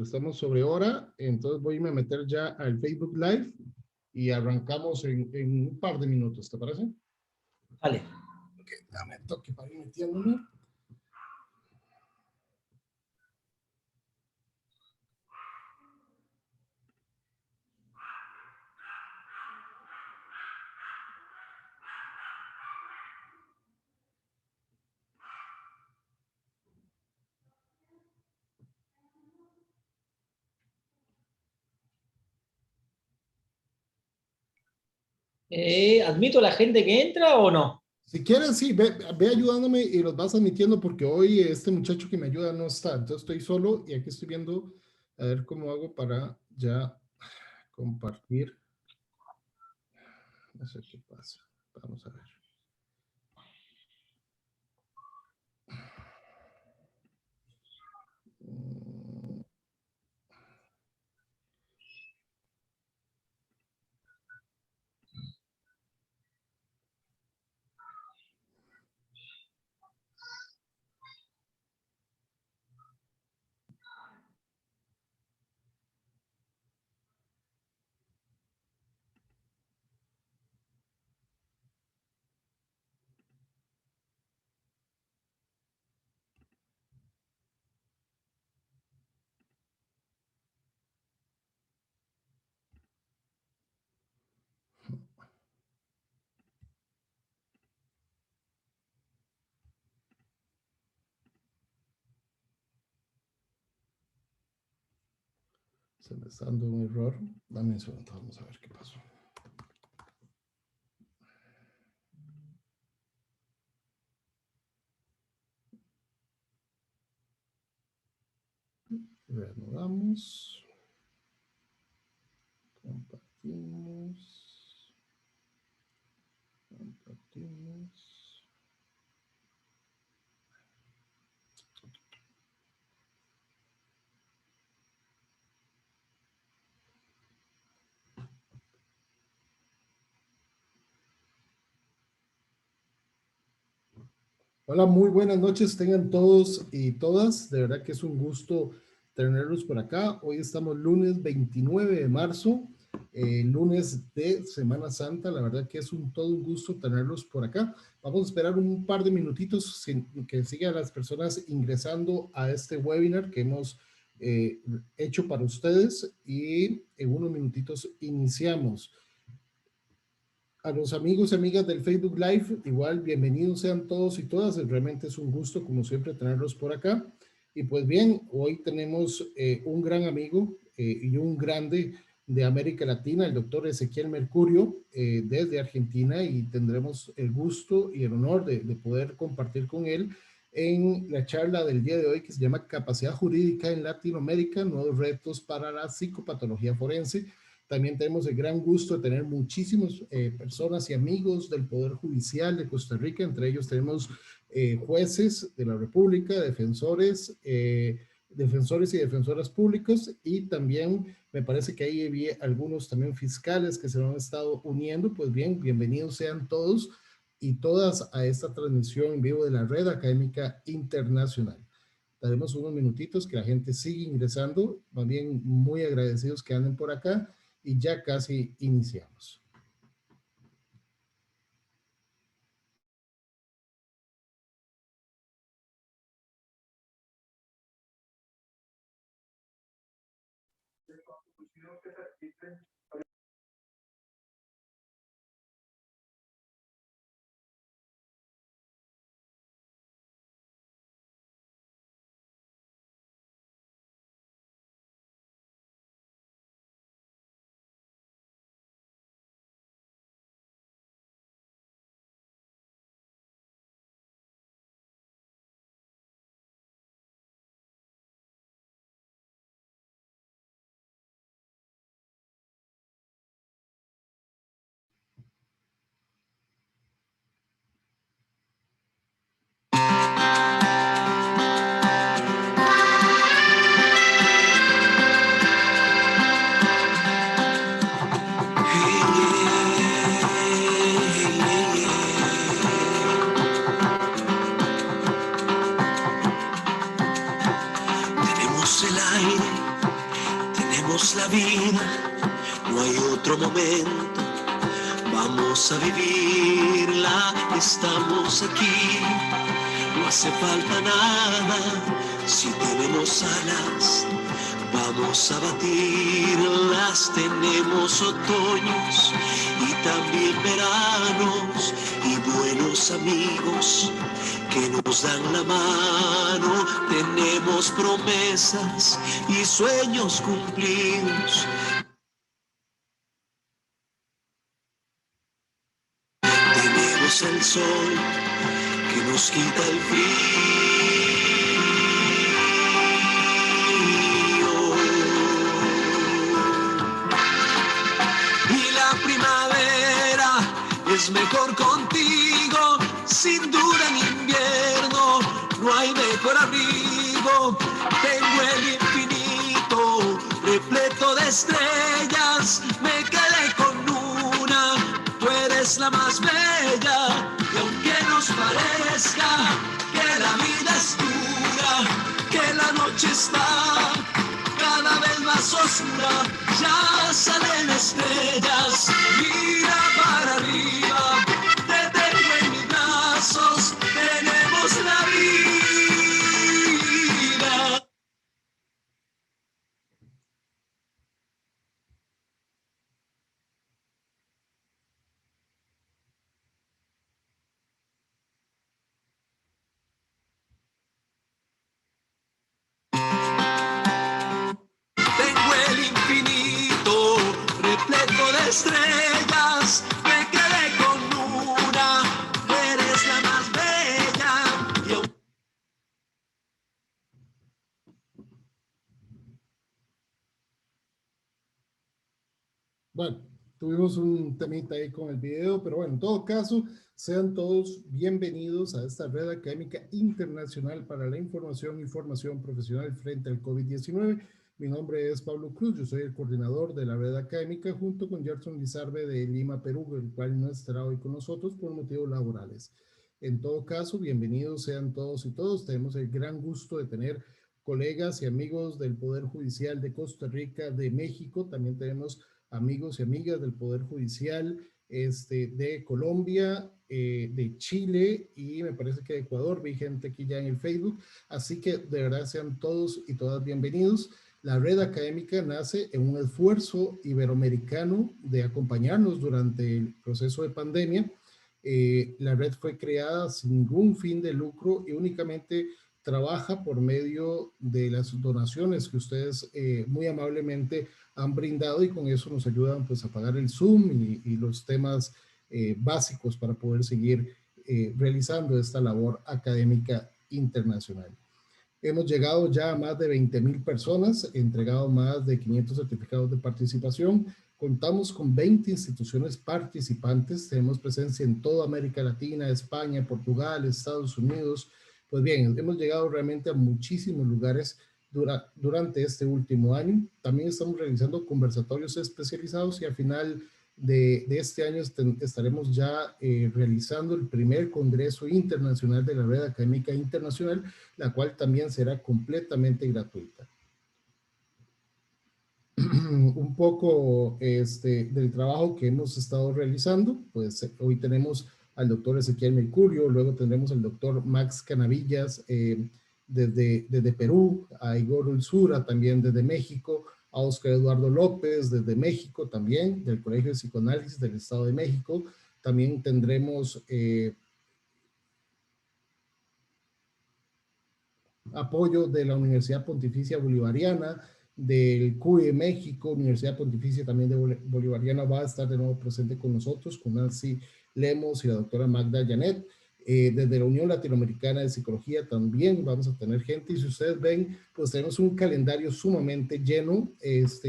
Estamos sobre hora, entonces voy a irme a meter ya al Facebook Live y arrancamos en un par de minutos, ¿te parece? Vale. Ok, dame toque para ir metiéndome. ¿Admito a la gente que entra o no? Si quieres, sí, ve ayudándome y los vas admitiendo porque hoy este muchacho que me ayuda no está, entonces estoy solo y aquí estoy viendo a ver cómo hago para ya compartir. No sé qué pasa. Vamos a ver. Mm, Se me está dando un error. Dame un segundo, vamos a ver qué pasó. Reanudamos. Compartimos. Compartimos. Hola, muy buenas noches, tengan todos y todas. De verdad que es un gusto tenerlos por acá. Hoy estamos lunes 29 de marzo, lunes de Semana Santa. La verdad que es todo un gusto tenerlos por acá. Vamos a esperar un par de minutitos que sigan las personas ingresando a este webinar que hemos hecho para ustedes y en unos minutitos iniciamos. A los amigos y amigas del Facebook Live, igual bienvenidos sean todos y todas. Realmente es un gusto, como siempre, tenerlos por acá. Y pues bien, hoy tenemos un gran amigo y un grande de América Latina, el doctor Ezequiel Mercurio, desde Argentina, y tendremos el gusto y el honor de poder compartir con él en la charla del día de hoy que se llama Capacidad Jurídica en Latinoamérica, nuevos retos para la psicopatología forense. También tenemos el gran gusto de tener muchísimas personas y amigos del Poder Judicial de Costa Rica. Entre ellos tenemos jueces de la República, defensores y defensoras públicas, y también me parece que ahí había algunos también fiscales que se han estado uniendo. Pues bien, bienvenidos sean todos y todas a esta transmisión en vivo de la Red Académica Internacional. Daremos unos minutitos que la gente sigue ingresando, más bien muy agradecidos que anden por acá y ya casi iniciamos. tenemos la vida, no hay otro momento. Vamos a vivirla, estamos aquí. No hace falta nada, si tenemos alas, vamos a batirlas. Tenemos otoños y también veranos y buenos amigos que nos dan la mano. Tenemos promesas y sueños cumplidos. Tenemos el sol que nos quita el frío. Y la primavera es mejor contigo, sin duda en invierno no hay mejor abrigo. Tengo el infinito repleto de estrellas, me quedé con una, tú eres la más bella. Y aunque nos parezca que la vida es dura, que la noche está cada vez más oscura, ya salen estrellas, mira para arriba, te tengo en mis brazos, tenemos la vida. Tengo el infinito repleto de estrellas, me quedé con una, eres la más bella. Y aunque Bueno, tuvimos un temita ahí con el video, pero bueno, en todo caso, sean todos bienvenidos a esta red académica internacional para la información y formación profesional frente al COVID-19. Mi nombre es Pablo Cruz, yo soy el coordinador de la red académica junto con Gerson Lizarbe de Lima, Perú, el cual no estará hoy con nosotros por motivos laborales. En todo caso, bienvenidos sean todos y todos. Tenemos el gran gusto de tener colegas y amigos del Poder Judicial de Costa Rica, de México. También tenemos amigos y amigas del Poder Judicial de Colombia, de Chile y me parece que de Ecuador. Vi gente aquí ya en el Facebook. Así que de verdad sean todos y todas bienvenidos. La red académica nace en un esfuerzo iberoamericano de acompañarnos durante el proceso de pandemia. La red fue creada sin ningún fin de lucro y únicamente trabaja por medio de las donaciones que ustedes muy amablemente han brindado y con eso nos ayudan pues a pagar el Zoom y los temas básicos para poder seguir realizando esta labor académica internacional. Hemos llegado ya a más de 20,000 personas, entregado más de 500 certificados de participación. Contamos con 20 instituciones participantes. Tenemos presencia en toda América Latina, España, Portugal, Estados Unidos. Pues bien, hemos llegado realmente a muchísimos lugares durante este último año. También estamos realizando conversatorios especializados y al final de este año estaremos ya realizando el primer Congreso Internacional de la Red Académica Internacional, la cual también será completamente gratuita. Un poco del trabajo que hemos estado realizando, pues hoy tenemos al doctor Ezequiel Mercurio, luego tendremos al doctor Max Canavillas desde Perú, a Igor Ulsura también desde México, a Oscar Eduardo López desde México también, del Colegio de Psicoanálisis del Estado de México. También tendremos apoyo de la Universidad Pontificia Bolivariana, del CUE México, Universidad Pontificia también de Bolivariana va a estar de nuevo presente con nosotros, con Nancy Lemos y la doctora Magda Janet. Desde la Unión Latinoamericana de Psicología también vamos a tener gente y si ustedes ven, pues tenemos un calendario sumamente lleno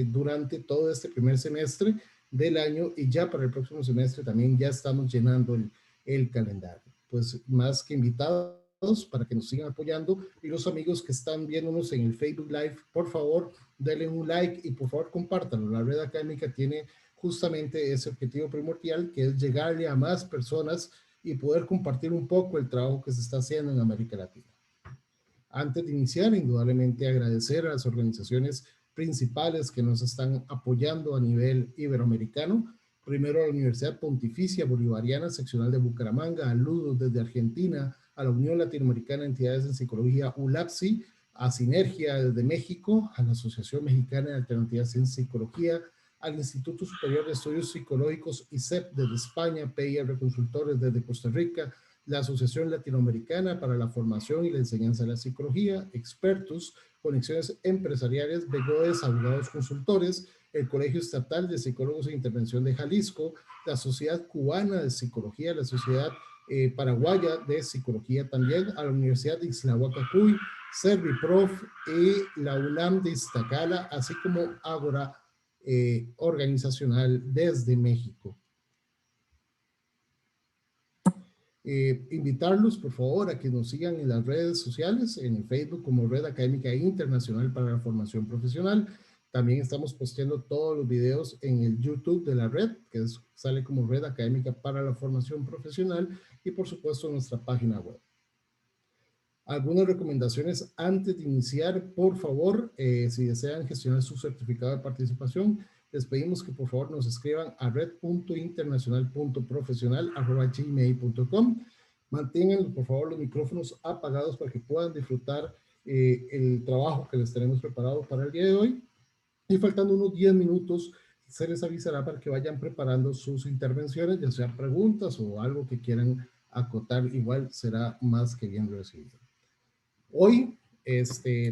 durante todo este primer semestre del año y ya para el próximo semestre también ya estamos llenando el calendario. Pues más que invitados para que nos sigan apoyando y los amigos que están viéndonos en el Facebook Live, por favor, denle un like y por favor compártanlo. La red académica tiene justamente ese objetivo primordial que es llegarle a más personas y poder compartir un poco el trabajo que se está haciendo en América Latina. Antes de iniciar, indudablemente agradecer a las organizaciones principales que nos están apoyando a nivel iberoamericano. Primero a la Universidad Pontificia Bolivariana Seccional de Bucaramanga, a Ludo desde Argentina, a la Unión Latinoamericana de Entidades en Psicología, ULAPSI, a Sinergia desde México, a la Asociación Mexicana de Alternativas en Psicología, al Instituto Superior de Estudios Psicológicos ISEP desde España, PIR Consultores desde Costa Rica, la Asociación Latinoamericana para la Formación y la Enseñanza de la Psicología, expertos, conexiones empresariales, BEGOES, abogados consultores, el Colegio Estatal de Psicólogos e Intervención de Jalisco, la Sociedad Cubana de Psicología, la Sociedad Paraguaya de Psicología también, a la Universidad de Islahuacacuy, Serviprof y la UNAM de Iztacala, así como Ágora Organizacional desde México. Invitarlos por favor a que nos sigan en las redes sociales, en el Facebook como Red Académica Internacional para la Formación Profesional. También estamos posteando todos los videos en el YouTube de la red, que sale como Red Académica para la Formación Profesional, y por supuesto nuestra página web. Algunas recomendaciones antes de iniciar, por favor, si desean gestionar su certificado de participación, les pedimos que por favor nos escriban a red.internacional.profesional@gmail.com. Mantengan por favor los micrófonos apagados para que puedan disfrutar el trabajo que les tenemos preparado para el día de hoy. Y faltando unos 10 minutos, se les avisará para que vayan preparando sus intervenciones, ya sea preguntas o algo que quieran acotar, igual será más que bien recibido. Hoy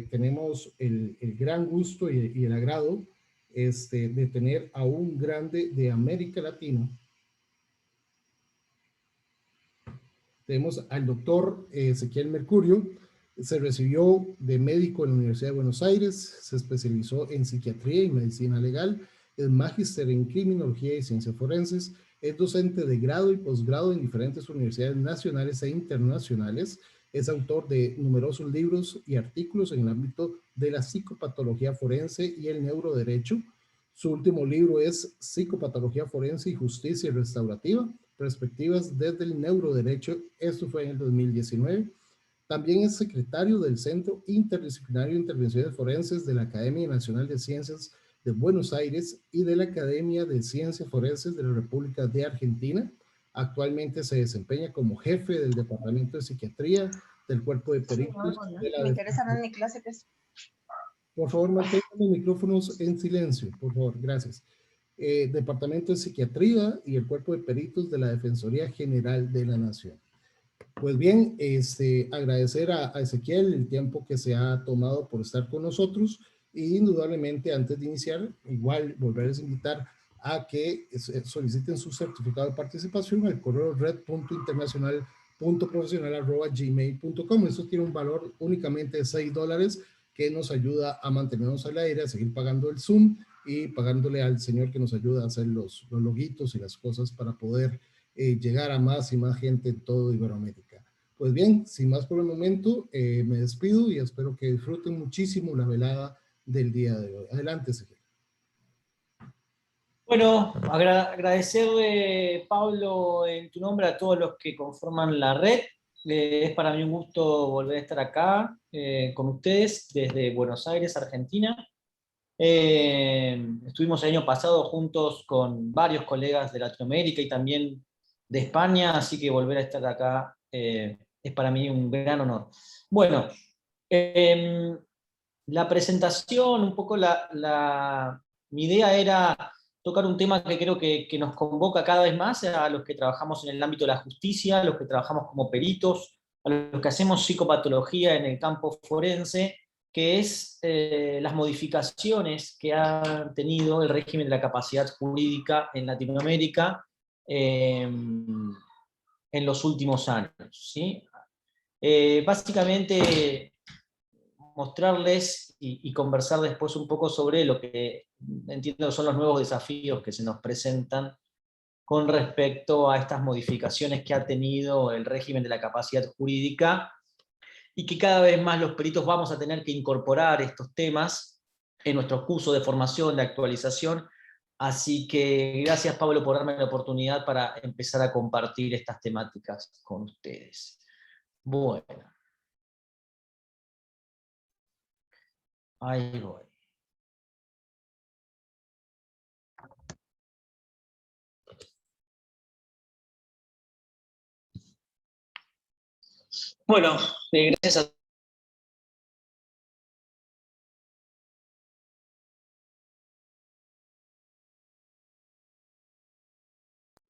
tenemos el gran gusto y el agrado de tener a un grande de América Latina. Tenemos al doctor Ezequiel Mercurio. Se recibió de médico en la Universidad de Buenos Aires, se especializó en psiquiatría y medicina legal, es magíster en criminología y ciencias forenses, es docente de grado y posgrado en diferentes universidades nacionales e internacionales, es autor de numerosos libros y artículos en el ámbito de la psicopatología forense y el neuroderecho. Su último libro es Psicopatología forense y justicia restaurativa, perspectivas desde el neuroderecho. Esto fue en el 2019. También es secretario del Centro Interdisciplinario de Intervenciones Forenses de la Academia Nacional de Ciencias de Buenos Aires y de la Academia de Ciencias Forenses de la República de Argentina. Actualmente se desempeña como jefe del Departamento de Psiquiatría del Cuerpo de Peritos. Me interesa más mi clase que es. Por favor, mantengan los micrófonos en silencio, por favor, gracias. Departamento de Psiquiatría y el Cuerpo de Peritos de la Defensoría General de la Nación. Pues bien, agradecer a Ezequiel el tiempo que se ha tomado por estar con nosotros y indudablemente antes de iniciar, igual volverles a invitar a que soliciten su certificado de participación al correo red.internacional.profesional@gmail.com. Eso tiene un valor únicamente de $6 que nos ayuda a mantenernos al aire, a seguir pagando el Zoom y pagándole al señor que nos ayuda a hacer los loguitos y las cosas para poder llegar a más y más gente en todo Iberoamérica. Pues bien, sin más por el momento, me despido y espero que disfruten muchísimo la velada del día de hoy. Adelante, Ezequiel. Bueno, agradecerle, Pablo, en tu nombre a todos los que conforman la red. Es para mí un gusto volver a estar acá con ustedes desde Buenos Aires, Argentina. Estuvimos el año pasado juntos con varios colegas de Latinoamérica y también de España, así que volver a estar acá es para mí un gran honor. Bueno, la presentación, un poco mi idea era tocar un tema que creo que nos convoca cada vez más a los que trabajamos en el ámbito de la justicia, a los que trabajamos como peritos, a los que hacemos psicopatología en el campo forense, que es las modificaciones que ha tenido el régimen de la capacidad jurídica en Latinoamérica en los últimos años, ¿sí? Básicamente mostrarles y conversar después un poco sobre lo que entiendo que son los nuevos desafíos que se nos presentan con respecto a estas modificaciones que ha tenido el régimen de la capacidad jurídica, y que cada vez más los peritos vamos a tener que incorporar estos temas en nuestros cursos de formación, de actualización. Así que gracias, Pablo, por darme la oportunidad para empezar a compartir estas temáticas con ustedes. Bueno. Ahí voy. Bueno, gracias a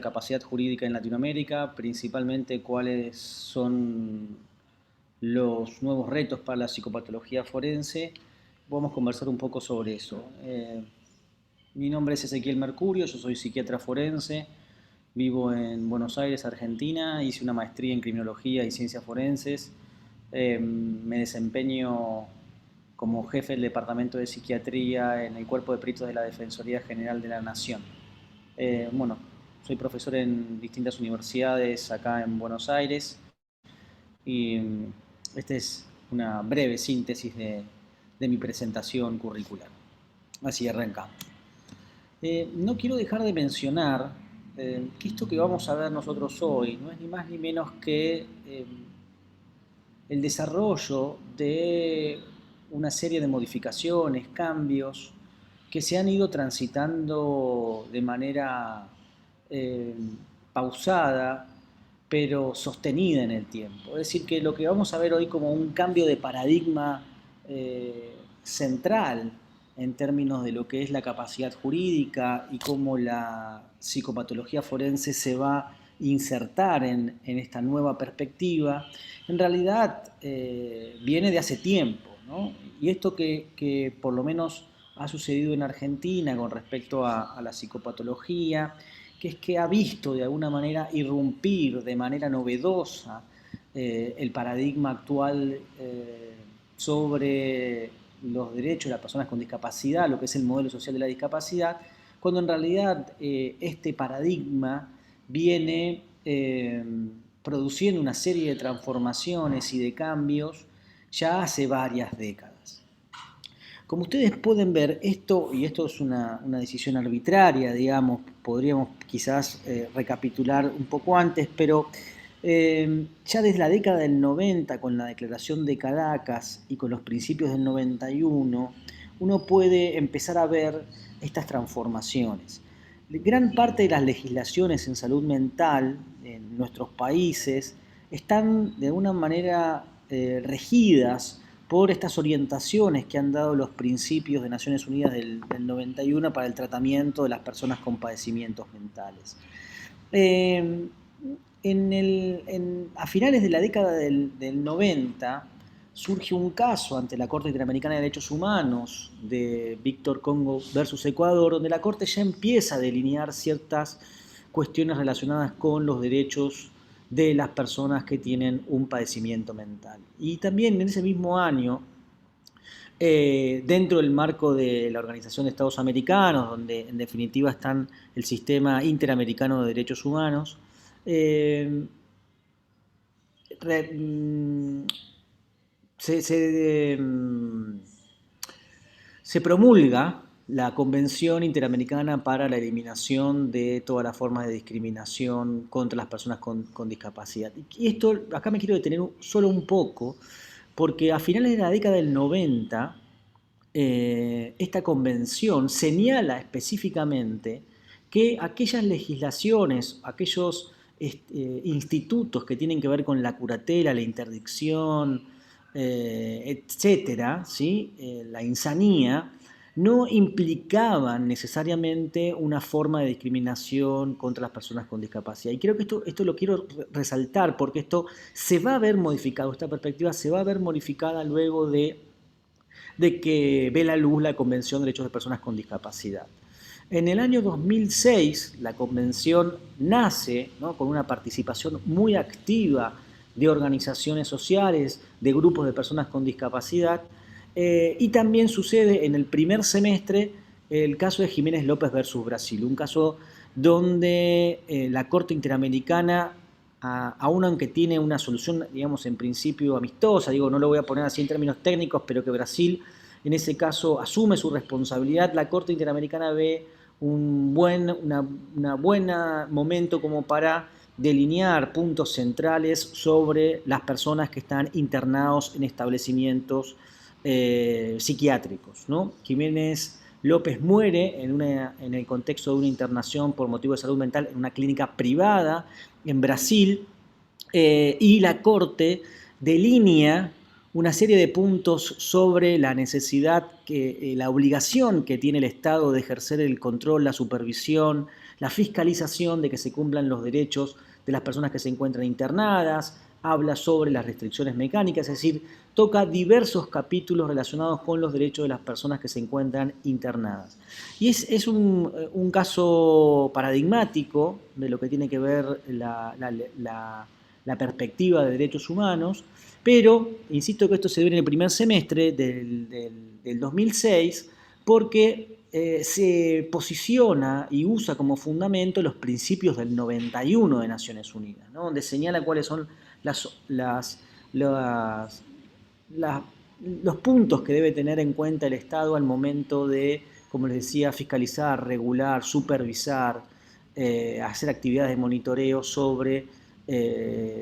capacidad jurídica en Latinoamérica, principalmente cuáles son los nuevos retos para la psicopatología forense. Vamos a conversar un poco sobre eso. Mi nombre es Ezequiel Mercurio, yo soy psiquiatra forense, vivo en Buenos Aires, Argentina, hice una maestría en criminología y ciencias forenses. Me desempeño como jefe del departamento de psiquiatría en el cuerpo de peritos de la Defensoría General de la Nación. Bueno, soy profesor en distintas universidades acá en Buenos Aires y esta es una breve síntesis de mi presentación curricular. Así arrancamos. No quiero dejar de mencionar que esto que vamos a ver nosotros hoy no es ni más ni menos que el desarrollo de una serie de modificaciones, cambios que se han ido transitando de manera pausada, pero sostenida en el tiempo. Es decir, que lo que vamos a ver hoy como un cambio de paradigma central en términos de lo que es la capacidad jurídica y cómo la psicopatología forense se va a insertar en esta nueva perspectiva, en realidad viene de hace tiempo, ¿no? Y esto que por lo menos ha sucedido en Argentina con respecto a la psicopatología, que es que ha visto de alguna manera irrumpir de manera novedosa el paradigma actual sobre los derechos de las personas con discapacidad, lo que es el modelo social de la discapacidad, cuando en realidad este paradigma viene produciendo una serie de transformaciones y de cambios ya hace varias décadas. Como ustedes pueden ver, esto es una decisión arbitraria, digamos, podríamos quizás recapitular un poco antes, pero ya desde la década del 90, con la Declaración de Caracas y con los principios del 91, uno puede empezar a ver estas transformaciones. Gran parte de las legislaciones en salud mental en nuestros países están de alguna manera regidas por estas orientaciones que han dado los principios de Naciones Unidas del 91 para el tratamiento de las personas con padecimientos mentales. A finales de la década del 90 surge un caso ante la Corte Interamericana de Derechos Humanos de Víctor Congo versus Ecuador, donde la Corte ya empieza a delinear ciertas cuestiones relacionadas con los derechos de las personas que tienen un padecimiento mental. Y también en ese mismo año, dentro del marco de la Organización de Estados Americanos, donde en definitiva están el Sistema Interamericano de Derechos Humanos, se promulga la Convención Interamericana para la Eliminación de todas las formas de discriminación contra las personas con discapacidad. Y esto, acá me quiero detener solo un poco, porque a finales de la década del 90, esta convención señala específicamente que aquellas legislaciones, aquellos institutos que tienen que ver con la curatela, la interdicción, etcétera, ¿sí? La insanía, no implicaban necesariamente una forma de discriminación contra las personas con discapacidad. Y creo que esto lo quiero resaltar porque esto se va a ver modificado, esta perspectiva se va a ver modificada luego de que ve la luz la Convención de Derechos de Personas con Discapacidad. En el año 2006 la convención nace, ¿no?, con una participación muy activa de organizaciones sociales, de grupos de personas con discapacidad, y también sucede en el primer semestre el caso de Jiménez López versus Brasil, un caso donde la Corte Interamericana, aun aunque tiene una solución, digamos, en principio amistosa, digo, no lo voy a poner así en términos técnicos, pero que Brasil en ese caso asume su responsabilidad, la Corte Interamericana ve un buen momento como para delinear puntos centrales sobre las personas que están internados en establecimientos psiquiátricos, ¿no? Jiménez López muere en el contexto de una internación por motivo de salud mental en una clínica privada en Brasil, y la Corte delinea una serie de puntos sobre la necesidad, la obligación que tiene el Estado de ejercer el control, la supervisión, la fiscalización de que se cumplan los derechos de las personas que se encuentran internadas, habla sobre las restricciones mecánicas, es decir, toca diversos capítulos relacionados con los derechos de las personas que se encuentran internadas. Y es un caso paradigmático de lo que tiene que ver la perspectiva de derechos humanos, pero insisto que esto se ve en el primer semestre del 2006 porque se posiciona y usa como fundamento los principios del 91 de Naciones Unidas, ¿no? Donde señala cuáles son los puntos que debe tener en cuenta el Estado al momento de, como les decía, fiscalizar, regular, supervisar, hacer actividades de monitoreo sobre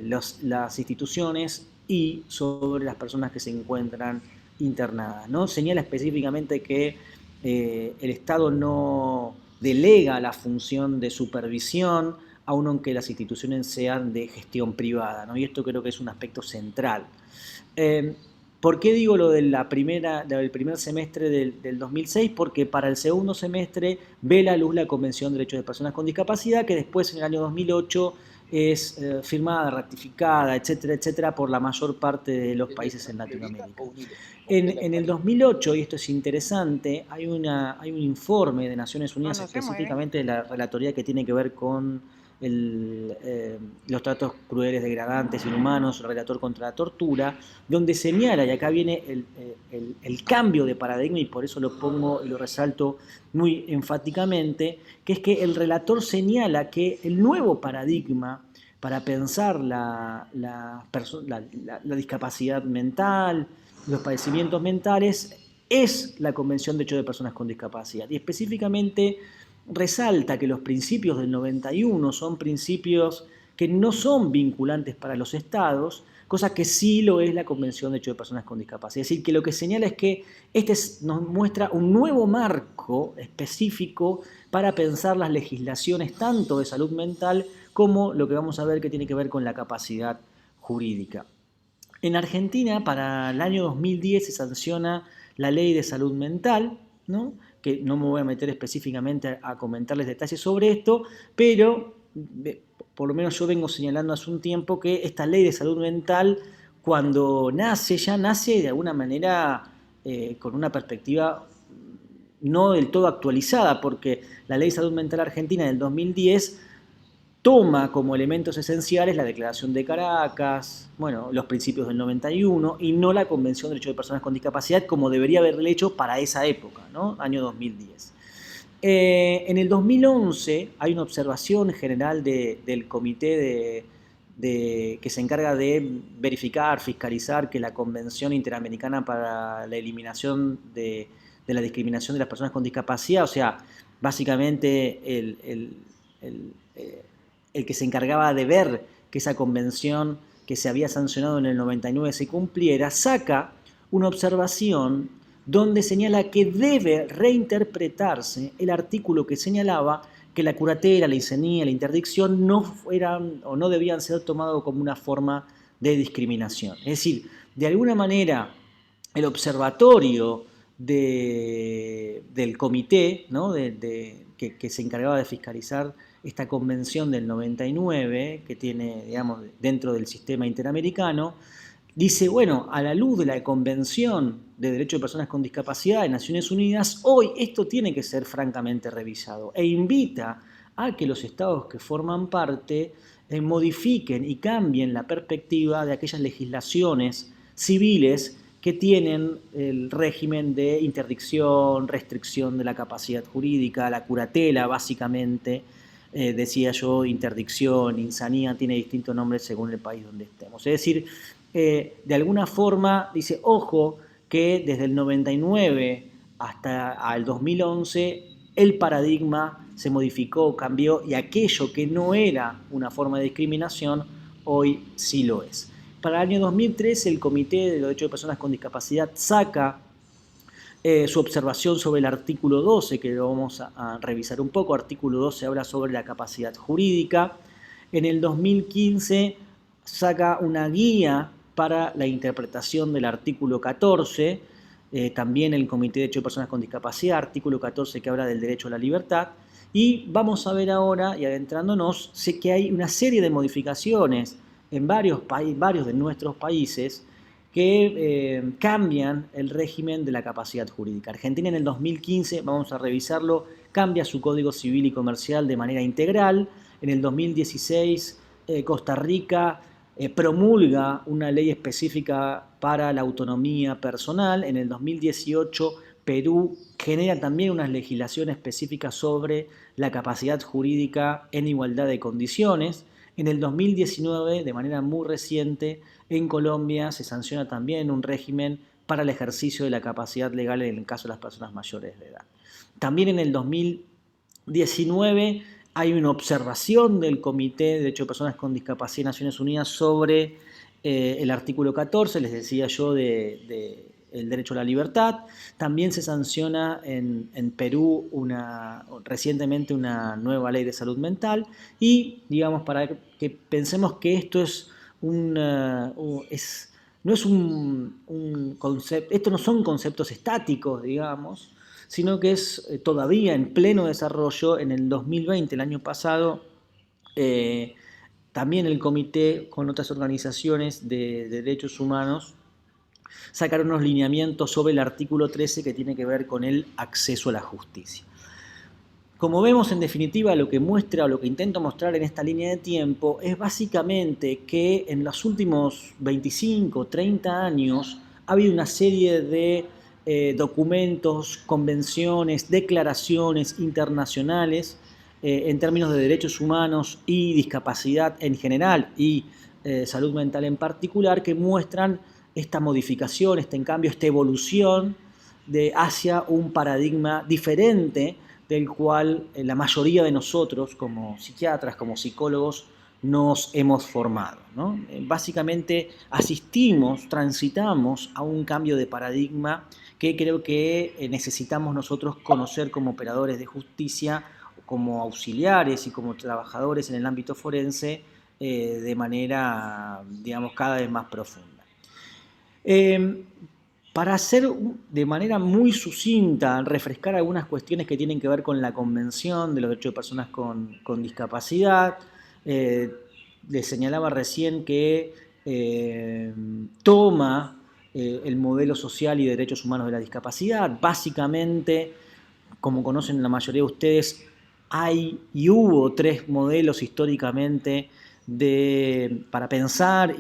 las instituciones y sobre las personas que se encuentran internadas, ¿no? Señala específicamente que el Estado no delega la función de supervisión, aun aunque las instituciones sean de gestión privada, ¿no? Y esto creo que es un aspecto central. ¿Por qué digo lo del primer semestre del 2006? Porque para el segundo semestre ve la luz la Convención de Derechos de Personas con Discapacidad, que después en el año 2008 es firmada, ratificada, etcétera, etcétera, por la mayor parte de los países en Latinoamérica. En el 2008, y esto es interesante, hay un informe de Naciones Unidas, específicamente de la relatoría que tiene que ver con los tratos crueles, degradantes, inhumanos, el relator contra la tortura, donde señala, y acá viene el cambio de paradigma, y por eso lo pongo y lo resalto muy enfáticamente, que es que el relator señala que el nuevo paradigma para pensar la discapacidad mental, los padecimientos mentales, es la Convención de Derechos de Personas con Discapacidad. Y específicamente resalta que los principios del 91 son principios que no son vinculantes para los estados, cosa que sí lo es la Convención de Derechos de Personas con Discapacidad. Es decir, que lo que señala es que nos muestra un nuevo marco específico para pensar las legislaciones tanto de salud mental como lo que vamos a ver que tiene que ver con la capacidad jurídica. En Argentina, para el año 2010 se sanciona la Ley de Salud Mental, ¿no? Que no me voy a meter específicamente a comentarles detalles sobre esto, pero por lo menos yo vengo señalando hace un tiempo que esta ley de salud mental, cuando ya nace de alguna manera con una perspectiva no del todo actualizada, porque la ley de salud mental argentina del 2010 toma como elementos esenciales la Declaración de Caracas, bueno, los principios del 91 y no la Convención de Derechos de Personas con Discapacidad como debería haberle hecho para esa época, ¿no? Año 2010. En el 2011 hay una observación general del comité que se encarga de verificar, fiscalizar que la Convención Interamericana para la Eliminación de la Discriminación de las Personas con Discapacidad, o sea, básicamente el que se encargaba de ver que esa convención que se había sancionado en el 99 se cumpliera, saca una observación donde señala que debe reinterpretarse el artículo que señalaba que la curatela, la incenía, la interdicción no fueran o no debían ser tomados como una forma de discriminación. Es decir, de alguna manera el observatorio del comité, ¿no? que se encargaba de fiscalizar esta convención del 99, que tiene, digamos, dentro del sistema interamericano, dice, bueno, a la luz de la Convención de Derechos de Personas con Discapacidad de Naciones Unidas, hoy esto tiene que ser francamente revisado, e invita a que los estados que forman parte modifiquen y cambien la perspectiva de aquellas legislaciones civiles que tienen el régimen de interdicción, restricción de la capacidad jurídica, la curatela, básicamente, decía yo, interdicción, insanía, tiene distintos nombres según el país donde estemos. Es decir, de alguna forma dice, ojo, que desde el 99 hasta el 2011 el paradigma se modificó, cambió, y aquello que no era una forma de discriminación, hoy sí lo es. Para el año 2013, el Comité de los Derechos de Personas con Discapacidad saca su observación sobre el artículo 12, que lo vamos a revisar un poco. Artículo 12 habla sobre la capacidad jurídica. En el 2015 saca una guía para la interpretación del artículo 14, también el Comité de Derechos de Personas con Discapacidad, artículo 14 que habla del derecho a la libertad. Y vamos a ver ahora, y adentrándonos, sé que hay una serie de modificaciones en varios de nuestros países que cambian el régimen de la capacidad jurídica. Argentina en el 2015, vamos a revisarlo, cambia su Código Civil y Comercial de manera integral. En el 2016, Costa Rica promulga una ley específica para la autonomía personal. En el 2018, Perú genera también una legislación específica sobre la capacidad jurídica en igualdad de condiciones. En el 2019, de manera muy reciente, en Colombia se sanciona también un régimen para el ejercicio de la capacidad legal en el caso de las personas mayores de edad. También en el 2019 hay una observación del Comité de Derechos de Personas con Discapacidad de Naciones Unidas sobre el artículo 14, les decía yo, el derecho a la libertad. También se sanciona en Perú recientemente una nueva ley de salud mental y, digamos, para que pensemos que esto es esto no son conceptos estáticos, digamos, sino que es todavía en pleno desarrollo. En el 2020, el año pasado, también el comité con otras organizaciones de derechos humanos sacaron unos lineamientos sobre el artículo 13 que tiene que ver con el acceso a la justicia. Como vemos, en definitiva, lo que muestra o lo que intento mostrar en esta línea de tiempo es básicamente que en los últimos 25, 30 años ha habido una serie de documentos, convenciones, declaraciones internacionales en términos de derechos humanos y discapacidad en general y salud mental en particular, que muestran esta modificación, este cambio, esta evolución hacia un paradigma diferente del cual la mayoría de nosotros, como psiquiatras, como psicólogos, nos hemos formado, ¿no? Básicamente transitamos a un cambio de paradigma que creo que necesitamos nosotros conocer como operadores de justicia, como auxiliares y como trabajadores en el ámbito forense de manera, digamos, cada vez más profunda. Para hacer de manera muy sucinta, refrescar algunas cuestiones que tienen que ver con la Convención de los Derechos de Personas con Discapacidad, les señalaba recién que toma el modelo social y de derechos humanos de la discapacidad. Básicamente, como conocen la mayoría de ustedes, hay y hubo 3 modelos históricamente para pensar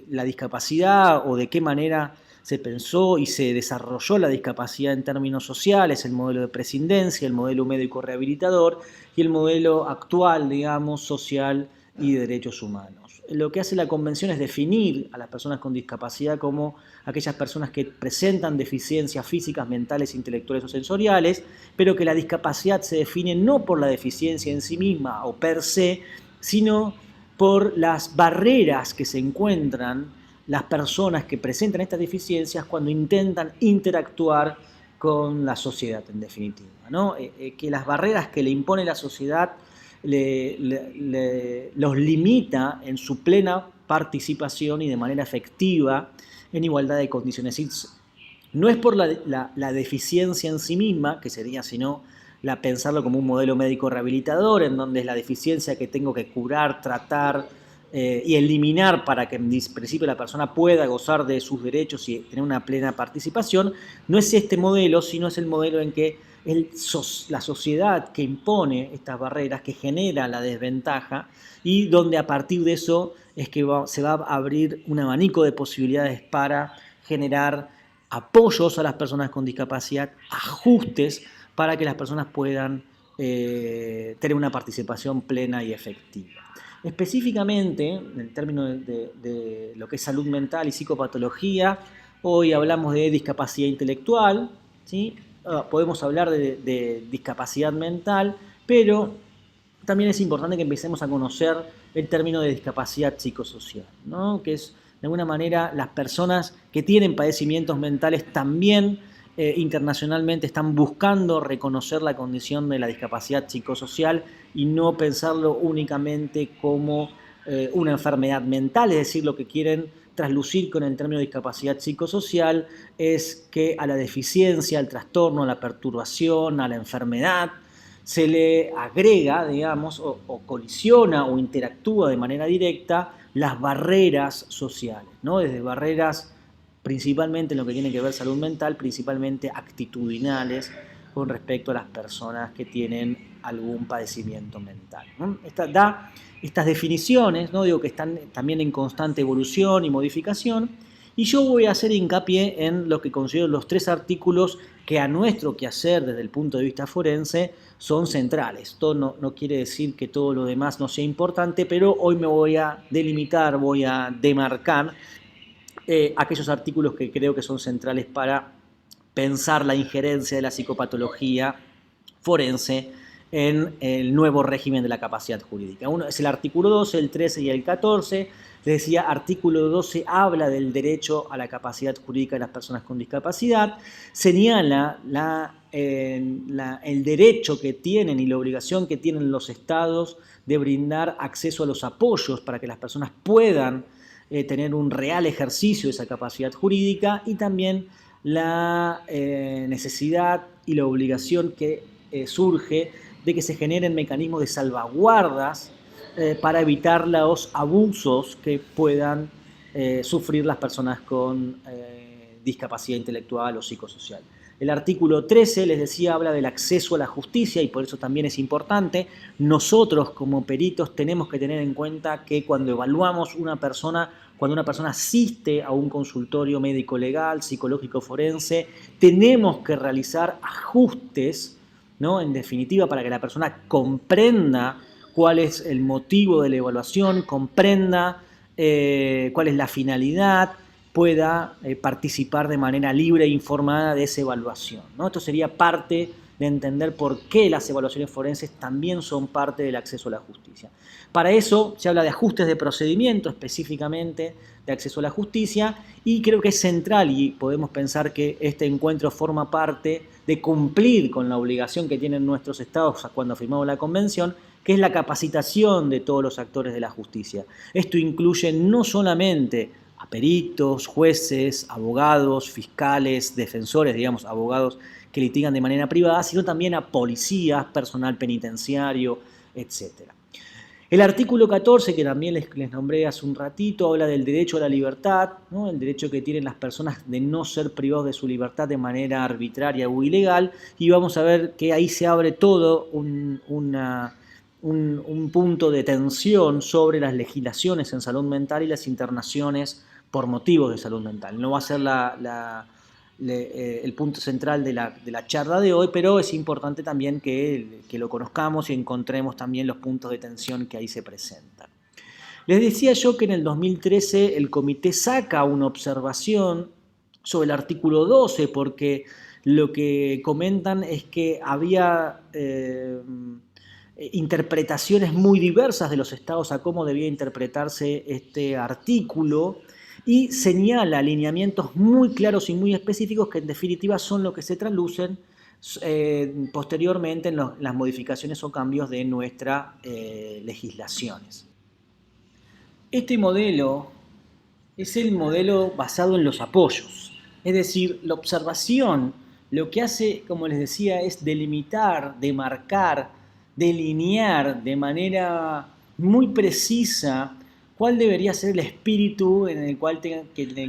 la discapacidad o de qué manera se pensó y se desarrolló la discapacidad en términos sociales: el modelo de prescindencia, el modelo médico rehabilitador y el modelo actual, digamos, social y de derechos humanos. Lo que hace la Convención es definir a las personas con discapacidad como aquellas personas que presentan deficiencias físicas, mentales, intelectuales o sensoriales, pero que la discapacidad se define no por la deficiencia en sí misma o per se, sino por las barreras que se encuentran las personas que presentan estas deficiencias cuando intentan interactuar con la sociedad, en definitiva, ¿no? Que las barreras que le impone la sociedad los limita en su plena participación y de manera efectiva en igualdad de condiciones. No es por la deficiencia en sí misma, que sería sino pensarlo como un modelo médico rehabilitador, en donde es la deficiencia que tengo que curar, tratar y eliminar para que en principio la persona pueda gozar de sus derechos y tener una plena participación. No es este modelo, sino es el modelo en que la sociedad que impone estas barreras, que genera la desventaja, y donde a partir de eso es que se va a abrir un abanico de posibilidades para generar apoyos a las personas con discapacidad, ajustes para que las personas puedan tener una participación plena y efectiva. Específicamente, en el término de lo que es salud mental y psicopatología, hoy hablamos de discapacidad intelectual, ¿sí? Podemos hablar de discapacidad mental, pero también es importante que empecemos a conocer el término de discapacidad psicosocial, ¿no? Que es, de alguna manera, las personas que tienen padecimientos mentales también internacionalmente están buscando reconocer la condición de la discapacidad psicosocial y no pensarlo únicamente como una enfermedad mental, es decir, lo que quieren traslucir con el término discapacidad psicosocial es que a la deficiencia, al trastorno, a la perturbación, a la enfermedad, se le agrega, digamos, o colisiona o interactúa de manera directa las barreras sociales, ¿no? Desde barreras principalmente en lo que tiene que ver salud mental, principalmente actitudinales con respecto a las personas que tienen algún padecimiento mental, ¿no? Da estas definiciones, ¿no? Digo que están también en constante evolución y modificación, y yo voy a hacer hincapié en lo que considero los 3 artículos que a nuestro quehacer desde el punto de vista forense son centrales. Esto no quiere decir que todo lo demás no sea importante, pero hoy me voy a delimitar, voy a demarcar aquellos artículos que creo que son centrales para pensar la injerencia de la psicopatología forense en el nuevo régimen de la capacidad jurídica. Uno es el artículo 12, el 13 y el 14. Les decía, artículo 12 habla del derecho a la capacidad jurídica de las personas con discapacidad, señala el derecho que tienen y la obligación que tienen los estados de brindar acceso a los apoyos para que las personas puedan tener un real ejercicio de esa capacidad jurídica, y también la necesidad y la obligación que surge de que se generen mecanismos de salvaguardas para evitar los abusos que puedan sufrir las personas con discapacidad intelectual o psicosocial. El artículo 13, les decía, habla del acceso a la justicia, y por eso también es importante. Nosotros como peritos tenemos que tener en cuenta que cuando evaluamos una persona, cuando una persona asiste a un consultorio médico legal, psicológico forense, tenemos que realizar ajustes, ¿no? En definitiva, para que la persona comprenda cuál es el motivo de la evaluación, comprenda cuál es la finalidad, pueda participar de manera libre e informada de esa evaluación, ¿no? Esto sería parte de entender por qué las evaluaciones forenses también son parte del acceso a la justicia. Para eso se habla de ajustes de procedimiento, específicamente de acceso a la justicia, y creo que es central, y podemos pensar que este encuentro forma parte de cumplir con la obligación que tienen nuestros estados cuando firmamos la convención, que es la capacitación de todos los actores de la justicia. Esto incluye no solamente a peritos, jueces, abogados, fiscales, defensores, digamos, abogados que litigan de manera privada, sino también a policías, personal penitenciario, etc. El artículo 14, que también les nombré hace un ratito, habla del derecho a la libertad, ¿no? El derecho que tienen las personas de no ser privados de su libertad de manera arbitraria o ilegal, y vamos a ver que ahí se abre todo un punto de tensión sobre las legislaciones en salud mental y las internaciones por motivos de salud mental. No va a ser el punto central de la charla de hoy, pero es importante también que lo conozcamos y encontremos también los puntos de tensión que ahí se presentan. Les decía yo que en el 2013 el comité saca una observación sobre el artículo 12, porque lo que comentan es que había interpretaciones muy diversas de los estados a cómo debía interpretarse este artículo, y señala alineamientos muy claros y muy específicos que en definitiva son lo que se traslucen posteriormente en las modificaciones o cambios de nuestras legislaciones. Este modelo es el modelo basado en los apoyos, es decir, la observación lo que hace, como les decía, es delimitar, demarcar, delinear de manera muy precisa cuál debería ser el espíritu en el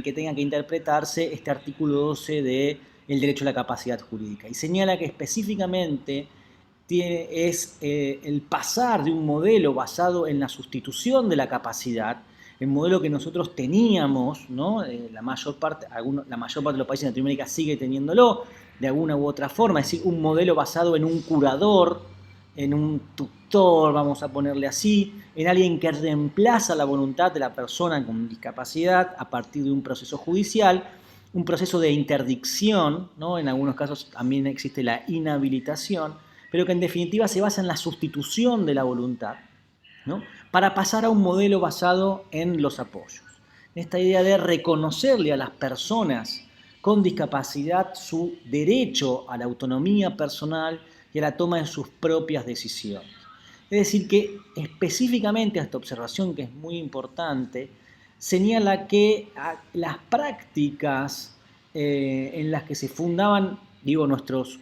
que tenga que interpretarse este artículo 12 del derecho a la capacidad jurídica. Y señala que específicamente es el pasar de un modelo basado en la sustitución de la capacidad, el modelo que nosotros teníamos, ¿no? La mayor parte de los países de Latinoamérica sigue teniéndolo de alguna u otra forma, es decir, un modelo basado en un curador, en un tutor, vamos a ponerle así, en alguien que reemplaza la voluntad de la persona con discapacidad a partir de un proceso judicial, un proceso de interdicción, ¿no? En algunos casos también existe la inhabilitación, pero que en definitiva se basa en la sustitución de la voluntad, ¿no? Para pasar a un modelo basado en los apoyos. Esta idea de reconocerle a las personas con discapacidad su derecho a la autonomía personal y a la toma de sus propias decisiones. Es decir, que específicamente a esta observación, que es muy importante, señala que las prácticas en las que se fundaban, digo, nuestros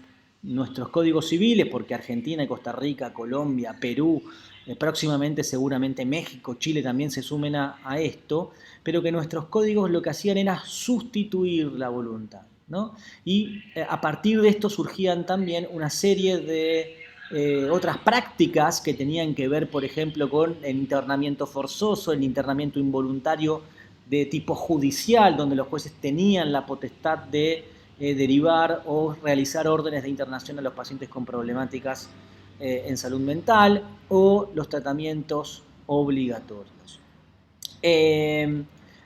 códigos civiles, porque Argentina, Costa Rica, Colombia, Perú, próximamente seguramente México, Chile también se sumen a esto, pero que nuestros códigos lo que hacían era sustituir la voluntad, ¿no? Y a partir de esto surgían también una serie de otras prácticas que tenían que ver, por ejemplo, con el internamiento forzoso, el internamiento involuntario de tipo judicial, donde los jueces tenían la potestad de derivar o realizar órdenes de internación a los pacientes con problemáticas en salud mental, o los tratamientos obligatorios.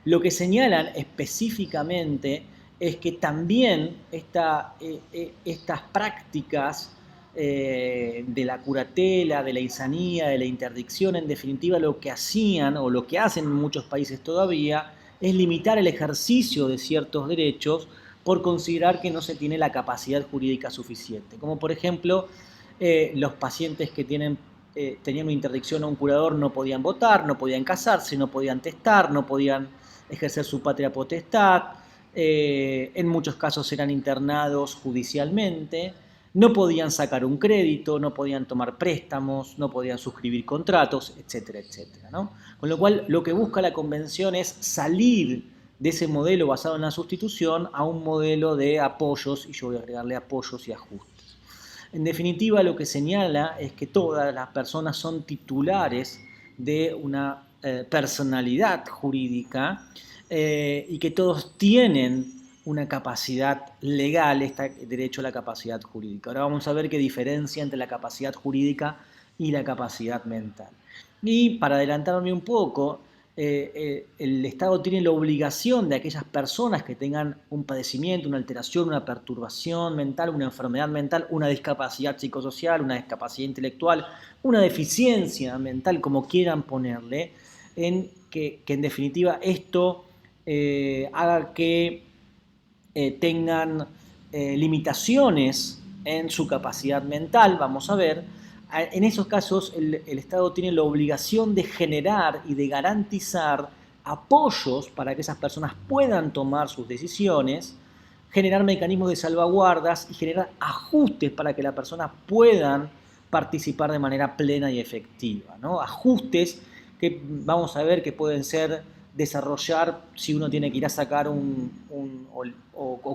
Lo que señalan específicamente es que también estas prácticas de la curatela, de la insanía, de la interdicción, en definitiva lo que hacían o lo que hacen en muchos países todavía es limitar el ejercicio de ciertos derechos por considerar que no se tiene la capacidad jurídica suficiente. Como por ejemplo, los pacientes que tenían una interdicción a un curador no podían votar, no podían casarse, no podían testar, no podían ejercer su patria potestad, en muchos casos eran internados judicialmente, no podían sacar un crédito, no podían tomar préstamos, no podían suscribir contratos, etcétera, etcétera, ¿no? Con lo cual, lo que busca la Convención es salir de ese modelo basado en la sustitución a un modelo de apoyos, y yo voy a agregarle apoyos y ajustes. En definitiva, lo que señala es que todas las personas son titulares de una personalidad jurídica y que todos tienen una capacidad legal, este derecho a la capacidad jurídica. Ahora vamos a ver qué diferencia entre la capacidad jurídica y la capacidad mental. Y para adelantarme un poco, el Estado tiene la obligación de aquellas personas que tengan un padecimiento, una alteración, una perturbación mental, una enfermedad mental, una discapacidad psicosocial, una discapacidad intelectual, una deficiencia mental, como quieran ponerle, en que en definitiva esto haga que tengan limitaciones en su capacidad mental, vamos a ver. En esos casos el Estado tiene la obligación de generar y de garantizar apoyos para que esas personas puedan tomar sus decisiones, generar mecanismos de salvaguardas y generar ajustes para que las personas puedan participar de manera plena y efectiva, ¿no? Ajustes que vamos a ver que pueden ser desarrollar si uno tiene que ir a sacar o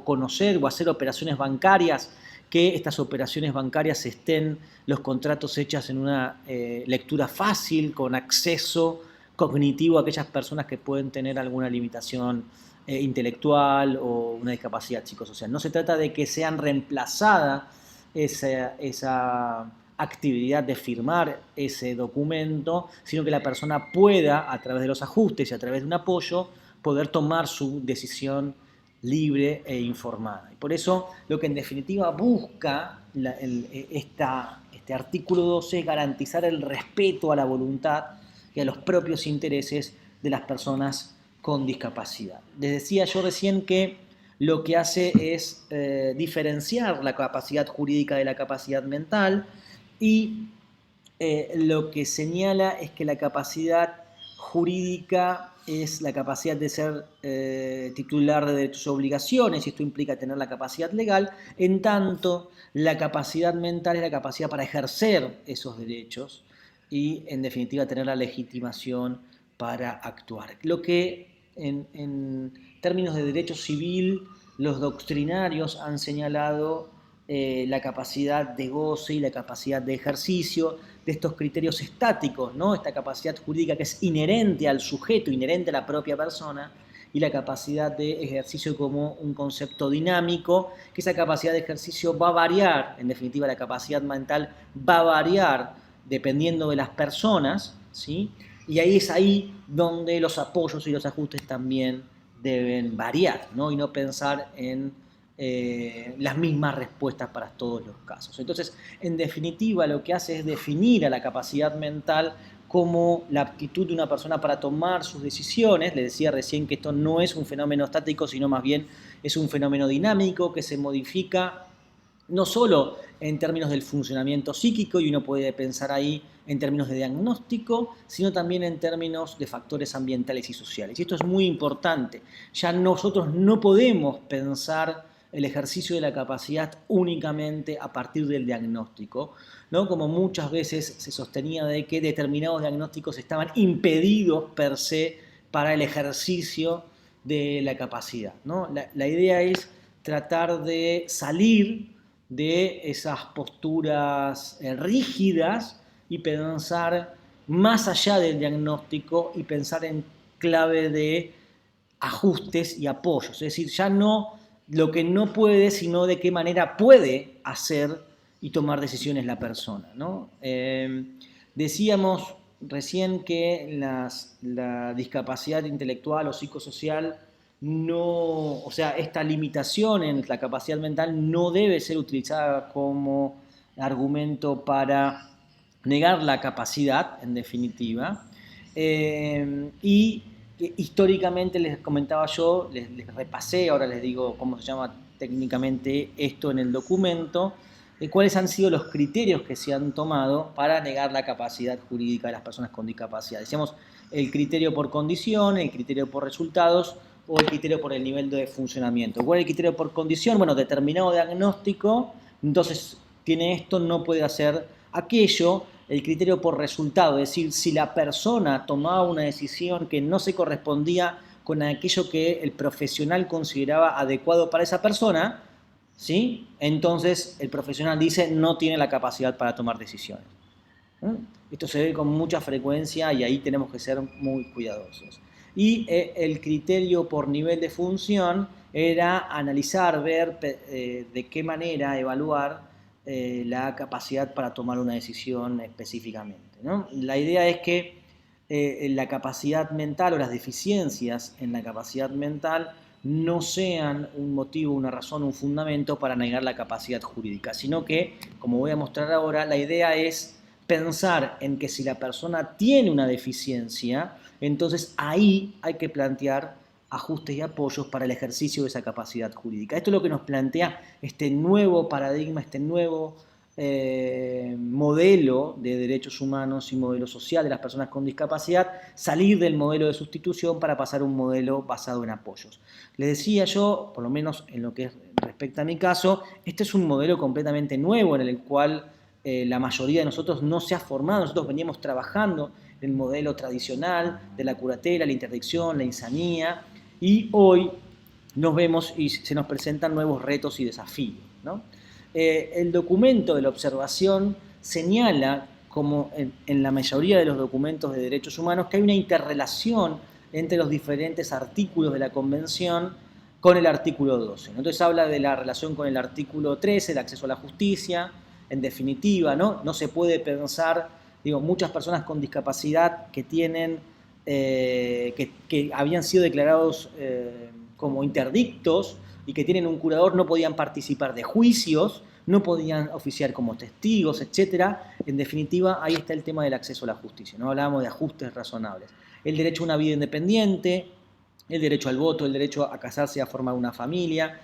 conocer o hacer operaciones bancarias, que estas operaciones bancarias estén los contratos hechas en una lectura fácil, con acceso cognitivo a aquellas personas que pueden tener alguna limitación intelectual o una discapacidad psicosocial. No se trata de que sean reemplazada esa actividad de firmar ese documento, sino que la persona pueda, a través de los ajustes y a través de un apoyo, poder tomar su decisión libre e informada. Y por eso lo que en definitiva busca este artículo 12 es garantizar el respeto a la voluntad y a los propios intereses de las personas con discapacidad. Les decía yo recién que lo que hace es diferenciar la capacidad jurídica de la capacidad mental, y lo que señala es que la capacidad jurídica es la capacidad de ser titular de derechos y obligaciones, y esto implica tener la capacidad legal, en tanto la capacidad mental es la capacidad para ejercer esos derechos y, en definitiva, tener la legitimación para actuar. Lo que en términos de derecho civil los doctrinarios han señalado la capacidad de goce y la capacidad de ejercicio de estos criterios estáticos, ¿no? Esta capacidad jurídica que es inherente al sujeto, inherente a la propia persona, y la capacidad de ejercicio como un concepto dinámico, que esa capacidad de ejercicio va a variar, en definitiva la capacidad mental va a variar dependiendo de las personas, ¿sí? Y ahí es ahí donde los apoyos y los ajustes también deben variar, ¿no? Y no pensar en las mismas respuestas para todos los casos. Entonces, en definitiva, lo que hace es definir a la capacidad mental como la aptitud de una persona para tomar sus decisiones. Le decía recién que esto no es un fenómeno estático, sino más bien es un fenómeno dinámico que se modifica no solo en términos del funcionamiento psíquico, y uno puede pensar ahí en términos de diagnóstico, sino también en términos de factores ambientales y sociales. Y esto es muy importante. Ya nosotros no podemos pensar el ejercicio de la capacidad únicamente a partir del diagnóstico, ¿no? Como muchas veces se sostenía de que determinados diagnósticos estaban impedidos per se para el ejercicio de la capacidad, ¿no? La idea es tratar de salir de esas posturas rígidas y pensar más allá del diagnóstico y pensar en clave de ajustes y apoyos. Es decir, ya no lo que no puede, sino de qué manera puede hacer y tomar decisiones la persona, ¿no? Decíamos recién que la discapacidad intelectual o psicosocial no, o sea, esta limitación en la capacidad mental no debe ser utilizada como argumento para negar la capacidad, en definitiva. Y históricamente les comentaba yo, les repasé, ahora les digo cómo se llama técnicamente esto en el documento, cuáles han sido los criterios que se han tomado para negar la capacidad jurídica de las personas con discapacidad. Decíamos el criterio por condición, el criterio por resultados o el criterio por el nivel de funcionamiento. ¿Cuál es el criterio por condición? Bueno, determinado diagnóstico, entonces tiene esto, no puede hacer aquello. El criterio por resultado, es decir, si la persona tomaba una decisión que no se correspondía con aquello que el profesional consideraba adecuado para esa persona, ¿sí? Entonces el profesional dice no tiene la capacidad para tomar decisiones. Esto se ve con mucha frecuencia y ahí tenemos que ser muy cuidadosos. Y el criterio por nivel de función era analizar, ver de qué manera evaluar la capacidad para tomar una decisión específicamente, ¿no? La idea es que la capacidad mental o las deficiencias en la capacidad mental no sean un motivo, una razón, un fundamento para negar la capacidad jurídica, sino que, como voy a mostrar ahora, la idea es pensar en que si la persona tiene una deficiencia, entonces ahí hay que plantear ajustes y apoyos para el ejercicio de esa capacidad jurídica. Esto es lo que nos plantea este nuevo paradigma, este nuevo modelo de derechos humanos y modelo social de las personas con discapacidad, salir del modelo de sustitución para pasar a un modelo basado en apoyos. Les decía yo, por lo menos en lo que respecta a mi caso, este es un modelo completamente nuevo en el cual la mayoría de nosotros no se ha formado. Nosotros veníamos trabajando en el modelo tradicional de la curatela, la interdicción, la insanía, y hoy nos vemos y se nos presentan nuevos retos y desafíos, ¿no? El documento de la observación señala, como en la mayoría de los documentos de derechos humanos, que hay una interrelación entre los diferentes artículos de la Convención con el artículo 12. Entonces habla de la relación con el artículo 13, el acceso a la justicia, en definitiva, ¿no? No se puede pensar, digo, muchas personas con discapacidad que tienen, que habían sido declarados como interdictos y que tienen un curador no podían participar de juicios, no podían oficiar como testigos, etc. En definitiva, ahí está el tema del acceso a la justicia, ¿no? Hablábamos de ajustes razonables. El derecho a una vida independiente, el derecho al voto, el derecho a casarse y a formar una familia,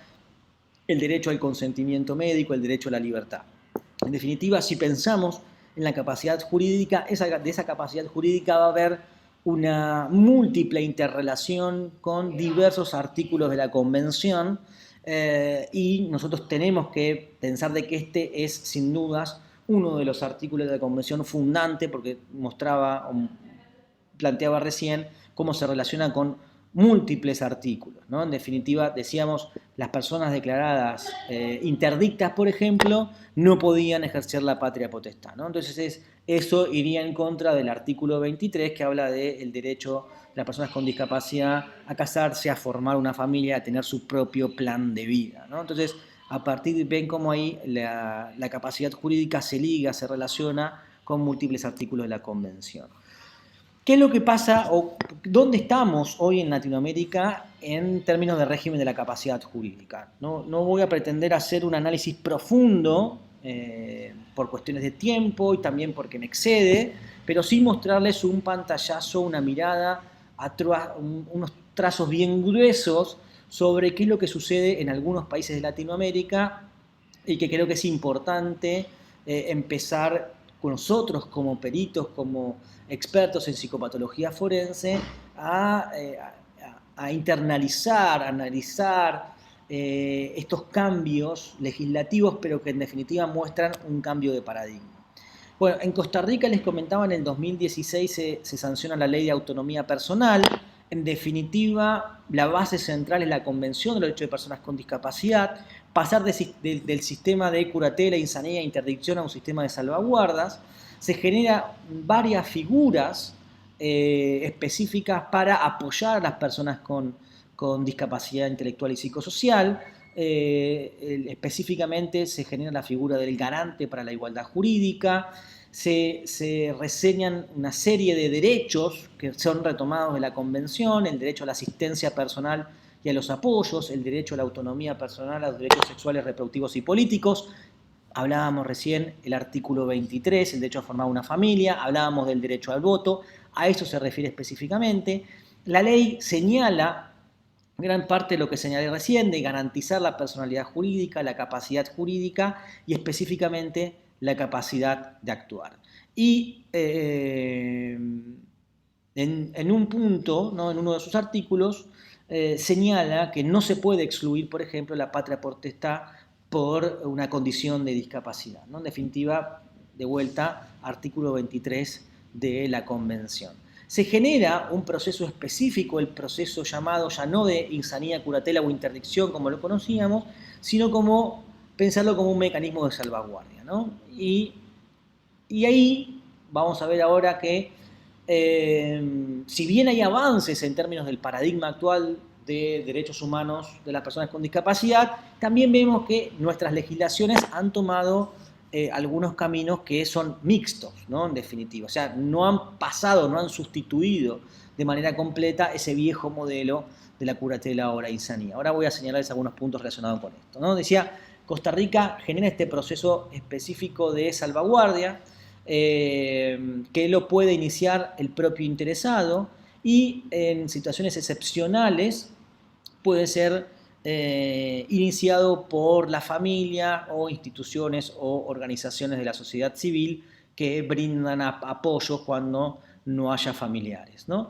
el derecho al consentimiento médico, el derecho a la libertad. En definitiva, si pensamos en la capacidad jurídica, de esa capacidad jurídica va a haber una múltiple interrelación con diversos artículos de la Convención, y nosotros tenemos que pensar de que este es, sin dudas, uno de los artículos de la Convención fundante, porque planteaba recién cómo se relaciona con múltiples artículos, ¿no? En definitiva, decíamos, las personas declaradas interdictas, por ejemplo, no podían ejercer la patria potestad, ¿no? Entonces eso iría en contra del artículo 23, que habla del derecho de las personas con discapacidad a casarse, a formar una familia, a tener su propio plan de vida, ¿no? Entonces, a partir de, ven cómo ahí la capacidad jurídica se liga, se relaciona con múltiples artículos de la Convención. ¿Qué es lo que pasa o dónde estamos hoy en Latinoamérica en términos de régimen de la capacidad jurídica? No voy a pretender hacer un análisis profundo por cuestiones de tiempo y también porque me excede, pero sí mostrarles un pantallazo, una mirada, unos trazos bien gruesos sobre qué es lo que sucede en algunos países de Latinoamérica y que creo que es importante empezar con nosotros como peritos, como expertos en psicopatología forense, a internalizar, a analizar estos cambios legislativos, pero que en definitiva muestran un cambio de paradigma. Bueno, en Costa Rica, les comentaba, en el 2016 se sanciona la Ley de Autonomía Personal. En definitiva, la base central es la Convención de los Derechos de Personas con Discapacidad, pasar del sistema de curatela, insanía e interdicción a un sistema de salvaguardas. Se generan varias figuras específicas para apoyar a las personas con discapacidad intelectual y psicosocial. Específicamente se genera la figura del garante para la igualdad jurídica. Se reseñan una serie de derechos que son retomados de la Convención: el derecho a la asistencia personal y a los apoyos, el derecho a la autonomía personal, a los derechos sexuales, reproductivos y políticos. Hablábamos recién el artículo 23, el derecho a formar una familia, hablábamos del derecho al voto, a eso se refiere específicamente. La ley señala gran parte de lo que señalé recién, de garantizar la personalidad jurídica, la capacidad jurídica y específicamente la capacidad de actuar. Y en un punto, ¿no?, en uno de sus artículos, señala que no se puede excluir, por ejemplo, la patria potestad por una condición de discapacidad, ¿no? En definitiva, de vuelta, artículo 23 de la Convención. Se genera un proceso específico, el proceso llamado ya no de insanía, curatela o interdicción como lo conocíamos, sino como pensarlo como un mecanismo de salvaguardia, ¿no? Y ahí vamos a ver ahora que si bien hay avances en términos del paradigma actual de derechos humanos de las personas con discapacidad, también vemos que nuestras legislaciones han tomado algunos caminos que son mixtos, ¿no? En definitiva, o sea, no han pasado, no han sustituido de manera completa ese viejo modelo de la curatela o la insanía. Ahora voy a señalarles algunos puntos relacionados con esto, ¿no? Decía, Costa Rica genera este proceso específico de salvaguardia que lo puede iniciar el propio interesado, y en situaciones excepcionales puede ser iniciado por la familia o instituciones o organizaciones de la sociedad civil que brindan apoyo cuando no haya familiares, ¿no?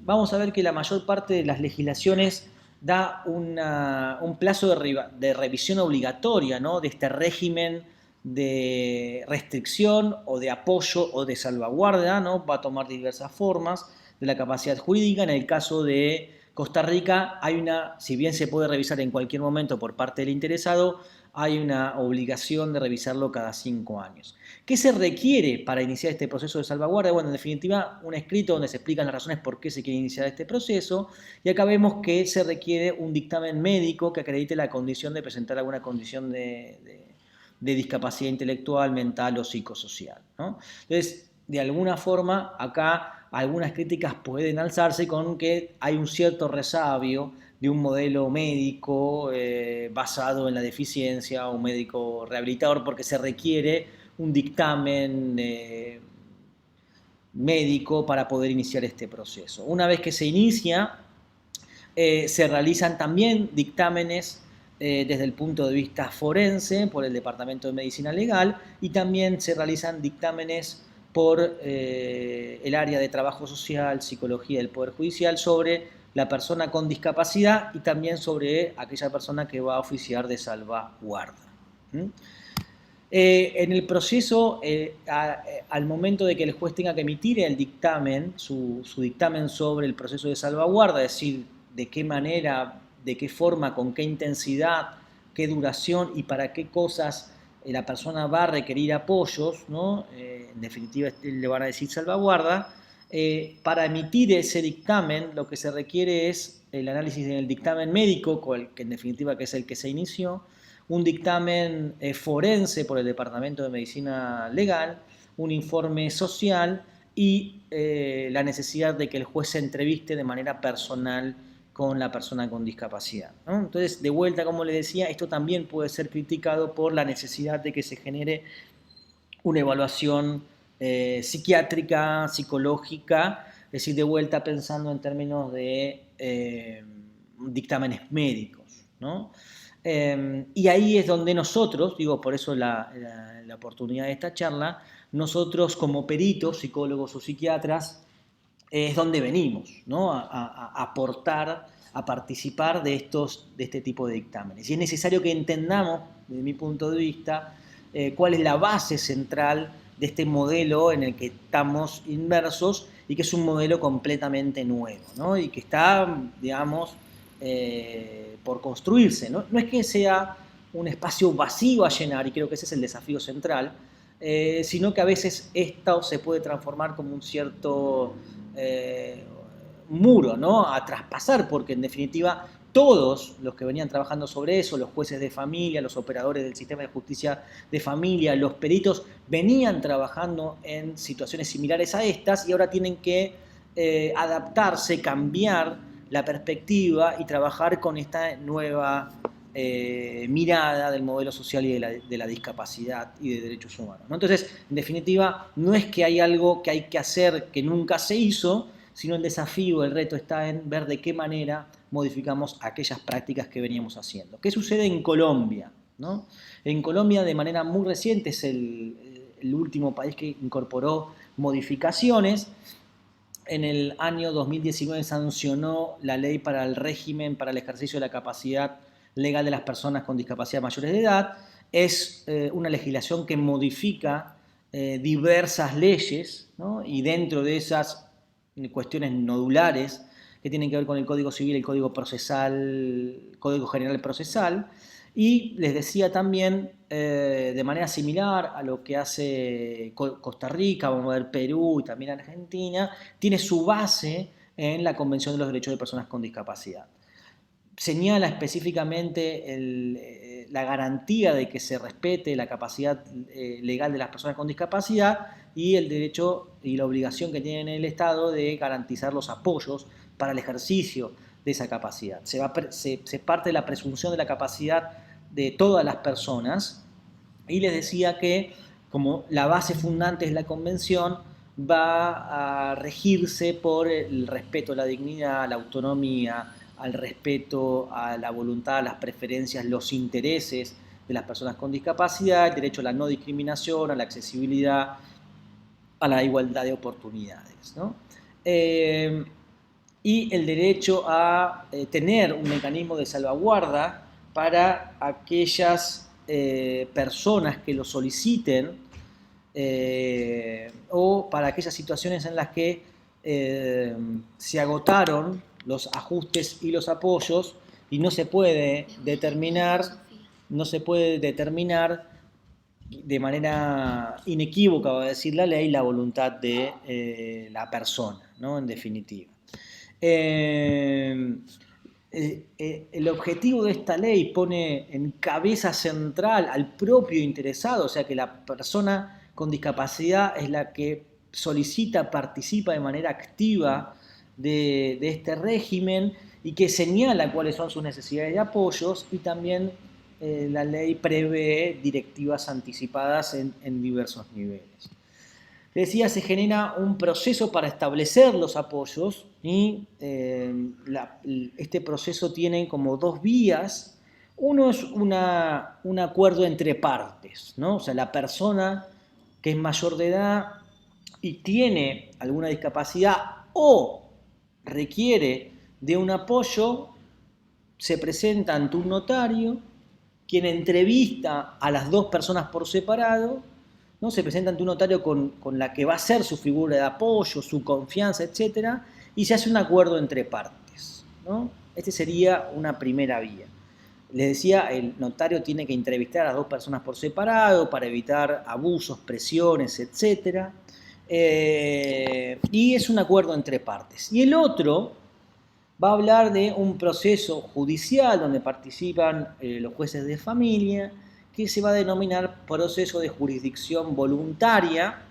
Vamos a ver que la mayor parte de las legislaciones da un plazo de revisión obligatoria, ¿no?, de este régimen de restricción o de apoyo o de salvaguardia, ¿no? Va a tomar diversas formas de la capacidad jurídica. En el caso de Costa Rica hay si bien se puede revisar en cualquier momento por parte del interesado, hay una obligación de revisarlo cada 5 años. ¿Qué se requiere para iniciar este proceso de salvaguardia? Bueno, en definitiva, un escrito donde se explican las razones por qué se quiere iniciar este proceso, y acá vemos que se requiere un dictamen médico que acredite la condición de presentar alguna condición de discapacidad intelectual, mental o psicosocial, ¿no? Entonces, de alguna forma, acá algunas críticas pueden alzarse con que hay un cierto resabio de un modelo médico basado en la deficiencia, un médico rehabilitador, porque se requiere un dictamen médico para poder iniciar este proceso. Una vez que se inicia, se realizan también dictámenes desde el punto de vista forense por el Departamento de Medicina Legal, y también se realizan dictámenes por el área de trabajo social, psicología del Poder Judicial sobre la persona con discapacidad y también sobre aquella persona que va a oficiar de salvaguarda. En el proceso, al momento de que el juez tenga que emitir el dictamen, su dictamen sobre el proceso de salvaguarda, es decir, de qué manera, de qué forma, con qué intensidad, qué duración y para qué cosas la persona va a requerir apoyos, ¿no? En definitiva, le van a decir salvaguarda. Para emitir ese dictamen, lo que se requiere es el análisis del dictamen médico, que en definitiva que es el que se inició, un dictamen forense por el Departamento de Medicina Legal, un informe social y la necesidad de que el juez se entreviste de manera personal con la persona con discapacidad, ¿no? Entonces, de vuelta, como les decía, esto también puede ser criticado por la necesidad de que se genere una evaluación psiquiátrica, psicológica, es decir, de vuelta pensando en términos de dictámenes médicos, ¿no? Y ahí es donde nosotros, digo, por eso la oportunidad de esta charla, nosotros como peritos, psicólogos o psiquiatras, es donde venimos, ¿no? A aportar, a participar de este tipo de dictámenes. Y es necesario que entendamos, desde mi punto de vista, cuál es la base central de este modelo en el que estamos inmersos y que es un modelo completamente nuevo, ¿no? Y que está, digamos, por construirse, ¿no? No es que sea un espacio vacío a llenar, y creo que ese es el desafío central, sino que a veces esto se puede transformar como un cierto muro, ¿no? A traspasar, porque en definitiva todos los que venían trabajando sobre eso, los jueces de familia, los operadores del sistema de justicia de familia, los peritos, venían trabajando en situaciones similares a estas y ahora tienen que adaptarse, cambiar la perspectiva y trabajar con esta nueva mirada del modelo social y de la discapacidad y de derechos humanos, ¿no? Entonces, en definitiva, no es que hay algo que hay que hacer que nunca se hizo, sino el desafío, el reto está en ver de qué manera modificamos aquellas prácticas que veníamos haciendo. ¿Qué sucede en Colombia, ¿no? En Colombia, de manera muy reciente, es el último país que incorporó modificaciones. En el año 2019 sancionó la ley para el régimen para el ejercicio de la capacidad legal de las personas con discapacidad mayores de edad. Es una legislación que modifica diversas leyes, ¿no? Y dentro de esas cuestiones nodulares que tienen que ver con el Código Civil, el Código Procesal, Código General Procesal. Y les decía también, de manera similar a lo que hace Costa Rica, vamos a ver Perú y también Argentina, tiene su base en la Convención de los Derechos de Personas con Discapacidad. Señala específicamente la garantía de que se respete la capacidad legal de las personas con discapacidad y el derecho y la obligación que tiene el Estado de garantizar los apoyos para el ejercicio de esa capacidad. Se parte de la presunción de la capacidad de todas las personas y les decía que como la base fundante es la Convención, va a regirse por el respeto a la dignidad, a la autonomía, al respeto a la voluntad, a las preferencias, los intereses de las personas con discapacidad, el derecho a la no discriminación, a la accesibilidad, a la igualdad de oportunidades, ¿no? Y el derecho a tener un mecanismo de salvaguarda para aquellas personas que lo soliciten o para aquellas situaciones en las que se agotaron los ajustes y los apoyos y no se puede determinar de manera inequívoca, va a decir la ley, la voluntad de la persona, ¿no? En definitiva. El objetivo de esta ley pone en cabeza central al propio interesado, o sea que la persona con discapacidad es la que solicita, participa de manera activa de este régimen y que señala cuáles son sus necesidades de apoyos y también la ley prevé directivas anticipadas en diversos niveles. Decía, se genera un proceso para establecer los apoyos y este proceso tiene como dos vías. Uno es un acuerdo entre partes, ¿no? O sea, la persona que es mayor de edad y tiene alguna discapacidad o requiere de un apoyo, se presenta ante un notario, quien entrevista a las dos personas por separado, ¿no? Se presenta ante un notario con la que va a ser su figura de apoyo, su confianza, etc. Y se hace un acuerdo entre partes, ¿no? Este sería una primera vía. Les decía, el notario tiene que entrevistar a las dos personas por separado para evitar abusos, presiones, etc. Y es un acuerdo entre partes. Y el otro va a hablar de un proceso judicial donde participan los jueces de familia, que se va a denominar proceso de jurisdicción voluntaria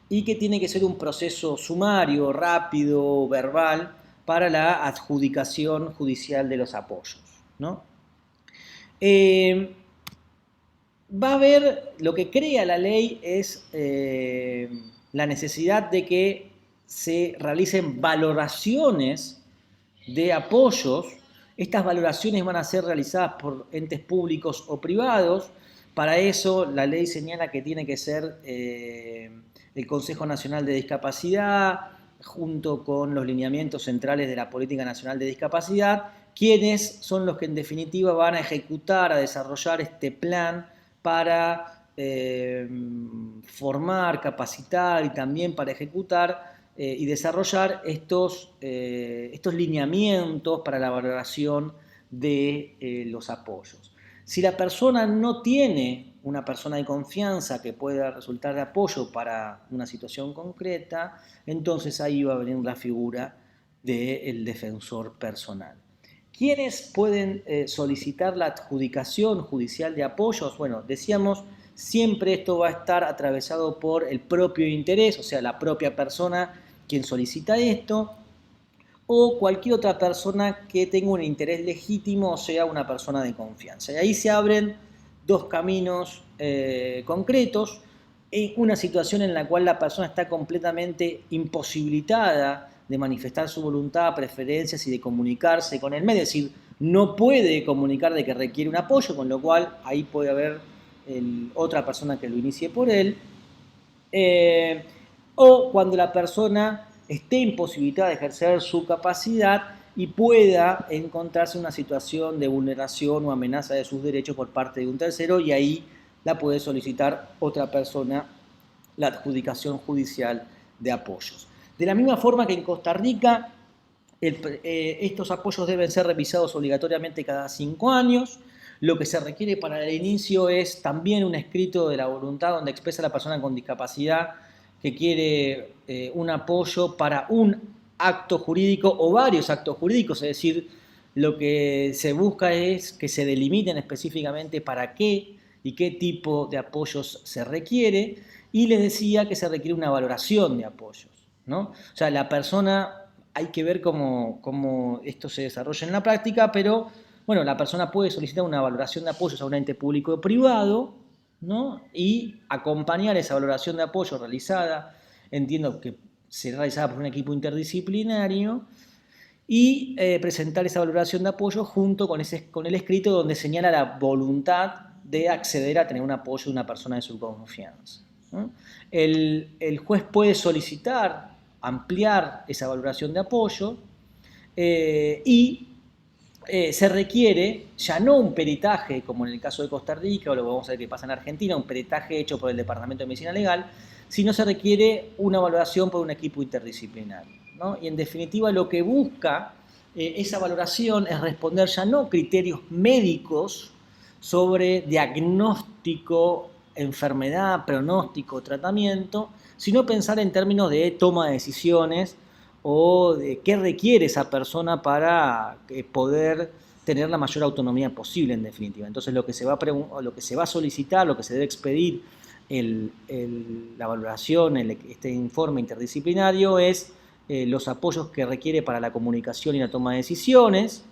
y que tiene que ser un proceso sumario, rápido, verbal, para la adjudicación judicial de los apoyos, ¿no? Va a haber, lo que crea la ley es la necesidad de que se realicen valoraciones de apoyos Estas valoraciones van a ser realizadas por entes públicos o privados. Para eso la ley señala que tiene que ser el Consejo Nacional de Discapacidad, junto con los lineamientos centrales de la Política Nacional de Discapacidad, quienes son los que en definitiva van a ejecutar, a desarrollar este plan para formar, capacitar y también para ejecutar y desarrollar estos lineamientos para la valoración de los apoyos. Si la persona no tiene una persona de confianza que pueda resultar de apoyo para una situación concreta, entonces ahí va a venir la figura del defensor personal. ¿Quiénes pueden solicitar la adjudicación judicial de apoyos? Bueno, decíamos, siempre esto va a estar atravesado por el propio interés, o sea, la propia persona quien solicita esto, o cualquier otra persona que tenga un interés legítimo, o sea, una persona de confianza. Y ahí se abren dos caminos concretos. En una situación en la cual la persona está completamente imposibilitada de manifestar su voluntad, preferencias y de comunicarse con el medio, es decir, no puede comunicar de que requiere un apoyo, con lo cual ahí puede haber otra persona que lo inicie por él, o cuando la persona esté imposibilitada de ejercer su capacidad y pueda encontrarse en una situación de vulneración o amenaza de sus derechos por parte de un tercero, y ahí la puede solicitar otra persona la adjudicación judicial de apoyos. De la misma forma que en Costa Rica, estos apoyos deben ser revisados obligatoriamente cada 5 años. Lo que se requiere para el inicio es también un escrito de la voluntad donde expresa la persona con discapacidad que quiere un apoyo para un acto jurídico o varios actos jurídicos, es decir, lo que se busca es que se delimiten específicamente para qué y qué tipo de apoyos se requiere, y les decía que se requiere una valoración de apoyos, ¿no? O sea, la persona, hay que ver cómo esto se desarrolla en la práctica, pero bueno, la persona puede solicitar una valoración de apoyos a un ente público o privado, ¿no? Y acompañar esa valoración de apoyo realizada, entiendo que será realizada por un equipo interdisciplinario, y presentar esa valoración de apoyo junto con el escrito donde señala la voluntad de acceder a tener un apoyo de una persona de su confianza, ¿no? El juez puede solicitar ampliar esa valoración de apoyo y se requiere ya no un peritaje, como en el caso de Costa Rica, o lo vamos a ver que pasa en Argentina, un peritaje hecho por el Departamento de Medicina Legal, sino se requiere una valoración por un equipo interdisciplinario, ¿no? Y en definitiva lo que busca esa valoración es responder ya no criterios médicos sobre diagnóstico, enfermedad, pronóstico, tratamiento, sino pensar en términos de toma de decisiones o de qué requiere esa persona para poder tener la mayor autonomía posible, en definitiva. Entonces lo que se va a solicitar, lo que se debe expedir la valoración, este informe interdisciplinario es los apoyos que requiere para la comunicación y la toma de decisiones,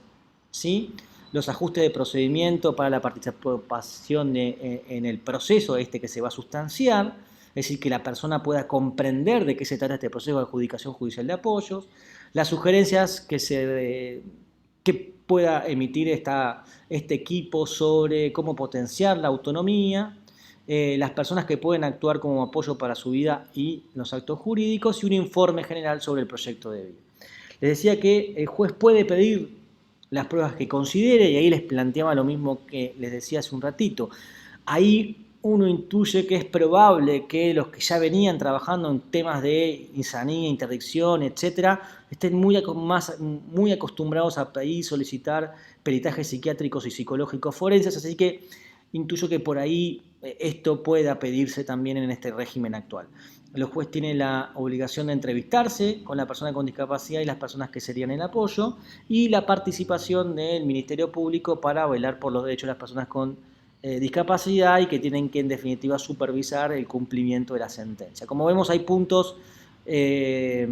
¿sí? Los ajustes de procedimiento para la participación en el proceso que se va a sustanciar, es decir, que la persona pueda comprender de qué se trata este proceso de adjudicación judicial de apoyos, las sugerencias que pueda emitir este equipo sobre cómo potenciar la autonomía, las personas que pueden actuar como apoyo para su vida y los actos jurídicos, y un informe general sobre el proyecto de vida. Les decía que el juez puede pedir las pruebas que considere, y ahí les planteaba lo mismo que les decía hace un ratito. Ahí uno intuye que es probable que los que ya venían trabajando en temas de insanía, interdicción, etcétera, estén muy acostumbrados a pedir, solicitar peritajes psiquiátricos y psicológicos forenses, así que intuyo que por ahí esto pueda pedirse también en este régimen actual. El juez tiene la obligación de entrevistarse con la persona con discapacidad y las personas que serían el apoyo, y la participación del Ministerio Público para velar por los derechos de las personas con discapacidad, y que tienen que en definitiva supervisar el cumplimiento de la sentencia. Como vemos, hay puntos que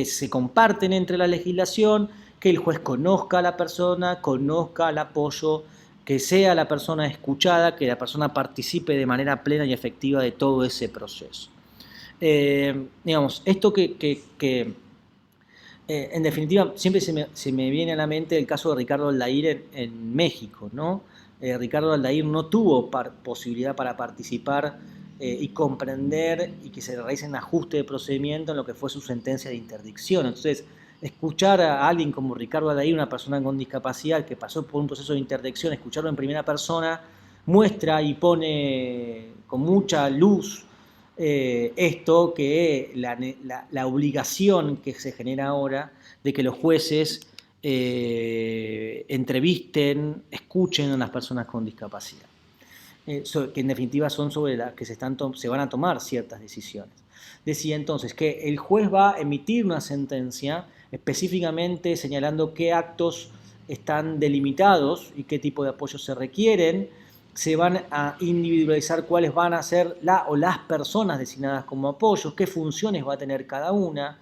se comparten entre la legislación, que el juez conozca a la persona, conozca el apoyo, que sea la persona escuchada, que la persona participe de manera plena y efectiva de todo ese proceso. Digamos, esto que En definitiva, siempre se me viene a la mente el caso de Ricardo Aldair en México, ¿no? Ricardo Aldair no tuvo posibilidad para participar y comprender y que se realicen ajustes de procedimiento en lo que fue su sentencia de interdicción. Entonces, escuchar a alguien como Ricardo Aldair, una persona con discapacidad que pasó por un proceso de interdicción, escucharlo en primera persona, muestra y pone con mucha luz esto que la obligación que se genera ahora de que los jueces entrevisten, escuchen a las personas con discapacidad, que en definitiva son sobre las que se van a tomar ciertas decisiones. Decía entonces que el juez va a emitir una sentencia específicamente señalando qué actos están delimitados y qué tipo de apoyos se requieren. Se van a individualizar cuáles van a ser las personas designadas como apoyos, qué funciones va a tener cada una.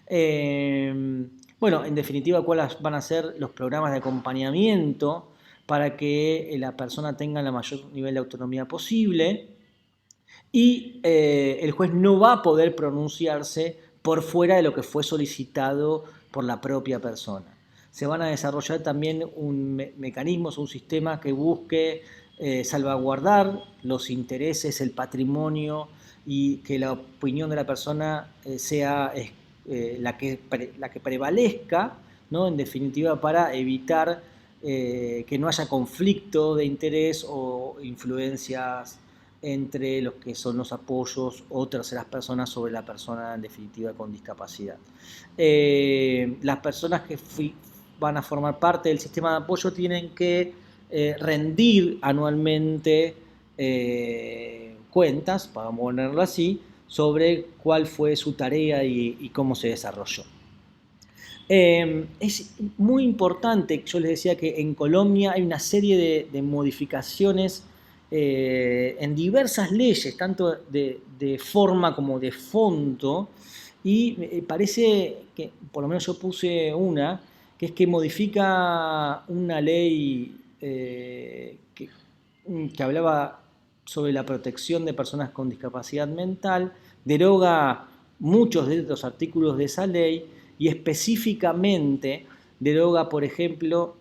Bueno, en definitiva, cuáles van a ser los programas de acompañamiento para que la persona tenga el mayor nivel de autonomía posible. Y el juez no va a poder pronunciarse por fuera de lo que fue solicitado por la propia persona. Se van a desarrollar también mecanismos o un sistema que busque salvaguardar los intereses, el patrimonio y que la opinión de la persona sea la que prevalezca, ¿no? En definitiva, para evitar que no haya conflicto de interés o influencias entre los que son los apoyos o terceras personas sobre la persona en definitiva con discapacidad. Las personas que van a formar parte del sistema de apoyo tienen que rendir anualmente cuentas, para ponerlo así, sobre cuál fue su tarea y cómo se desarrolló. Es muy importante, yo les decía que en Colombia hay una serie de modificaciones en diversas leyes, tanto de forma como de fondo, y parece que, por lo menos yo puse una, que es que modifica una ley que hablaba sobre la protección de personas con discapacidad mental, deroga muchos de los artículos de esa ley y específicamente deroga, por ejemplo,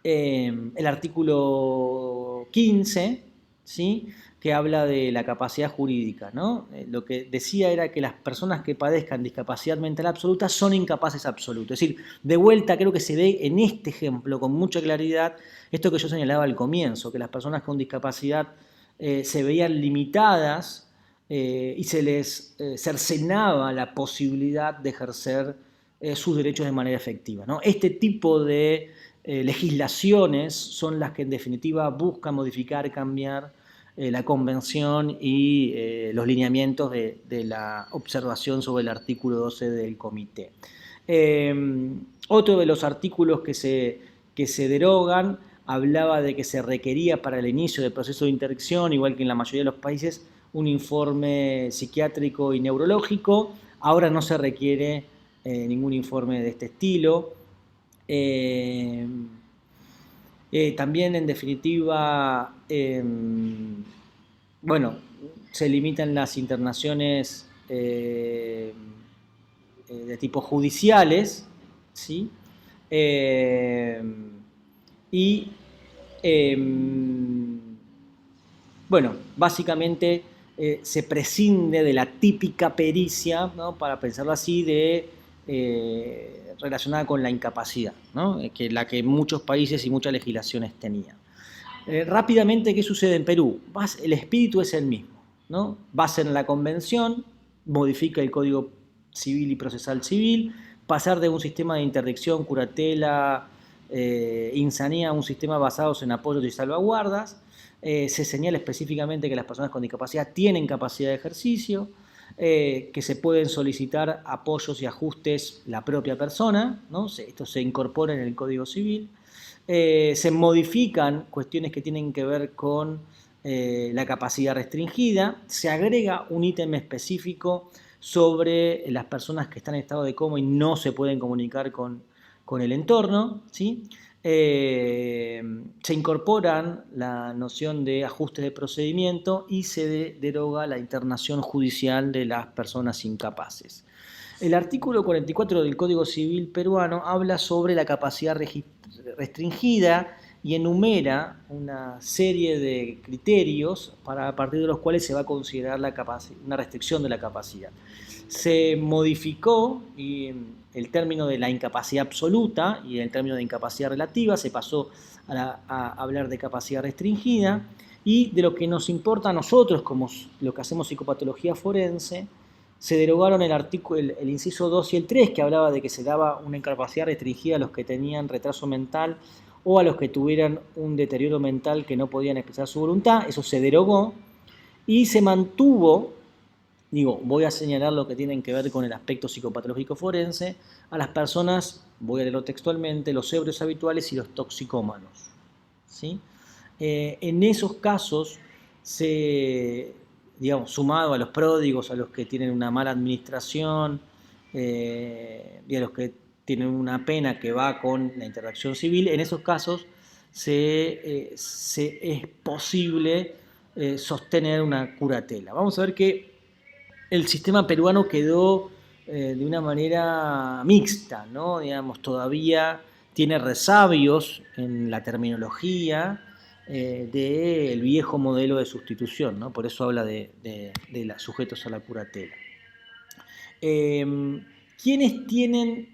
el artículo 15, ¿sí? Que habla de la capacidad jurídica, ¿no? Lo que decía era que las personas que padezcan discapacidad mental absoluta son incapaces absolutos. Es decir, de vuelta creo que se ve en este ejemplo con mucha claridad esto que yo señalaba al comienzo, que las personas con discapacidad se veían limitadas y se les cercenaba la posibilidad de ejercer sus derechos de manera efectiva, ¿no? Este tipo de legislaciones son las que en definitiva buscan modificar, cambiar la convención y los lineamientos de la observación sobre el artículo 12 del comité. Otro de los artículos que se derogan hablaba de que se requería para el inicio del proceso de interdicción, igual que en la mayoría de los países, un informe psiquiátrico y neurológico. Ahora no se requiere ningún informe de este estilo. También, en definitiva, bueno, se limitan las internaciones de tipo judiciales, ¿sí? Bueno, básicamente se prescinde de la típica pericia, ¿no? Para pensarlo así, relacionada con la incapacidad, ¿no? Que la que muchos países y muchas legislaciones tenían. Rápidamente, ¿qué sucede en Perú? El espíritu es el mismo, ¿no? Base en la convención, modifica el Código Civil y Procesal Civil, pasar de un sistema de interdicción, curatela, insanía a un sistema basado en apoyos y salvaguardas. Se señala específicamente que las personas con discapacidad tienen capacidad de ejercicio, que se pueden solicitar apoyos y ajustes la propia persona, ¿no? Esto se incorpora en el Código Civil. Se modifican cuestiones que tienen que ver con la capacidad restringida. Se agrega un ítem específico sobre las personas que están en estado de coma y no se pueden comunicar con el entorno, ¿sí? Se incorporan la noción de ajustes de procedimiento y se deroga la internación judicial de las personas incapaces. El artículo 44 del Código Civil peruano habla sobre la capacidad restringida y enumera una serie de criterios a partir de los cuales se va a considerar una restricción de la capacidad. Se modificó el término de la incapacidad absoluta y el término de incapacidad relativa, se pasó a hablar de capacidad restringida, y de lo que nos importa a nosotros, como lo que hacemos psicopatología forense, se derogaron el inciso 2 y el 3, que hablaba de que se daba una incapacidad restringida a los que tenían retraso mental o a los que tuvieran un deterioro mental que no podían expresar su voluntad. Eso se derogó y se mantuvo, voy a señalar lo que tienen que ver con el aspecto psicopatológico forense, a las personas, voy a leerlo textualmente, los ebrios habituales y los toxicómanos, ¿sí? En esos casos, sumado a los pródigos, a los que tienen una mala administración y a los que tienen una pena que va con la interacción civil, en esos casos es posible sostener una curatela. Vamos a ver que el sistema peruano quedó de una manera mixta, ¿no? Todavía tiene resabios en la terminología del viejo modelo de sustitución, ¿no? Por eso habla de los sujetos a la curatela. ¿Quiénes tienen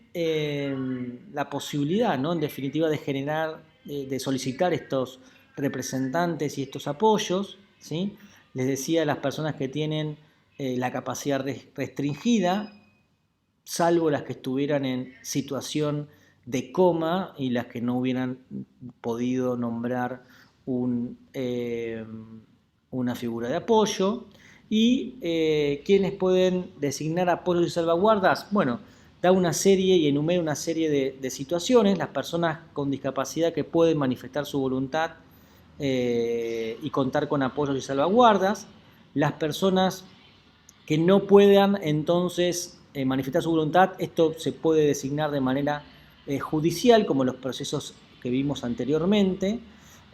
la posibilidad, ¿no? En definitiva, de generar, de solicitar estos representantes y estos apoyos, ¿sí? Les decía, las personas que tienen la capacidad restringida, salvo las que estuvieran en situación de coma y las que no hubieran podido nombrar una figura de apoyo. ¿Y quiénes pueden designar apoyos y salvaguardas? Bueno, da una serie y enumera una serie de situaciones. Las personas con discapacidad que pueden manifestar su voluntad y contar con apoyos y salvaguardas. Las personas que no puedan entonces manifestar su voluntad, esto se puede designar de manera judicial, como los procesos que vimos anteriormente.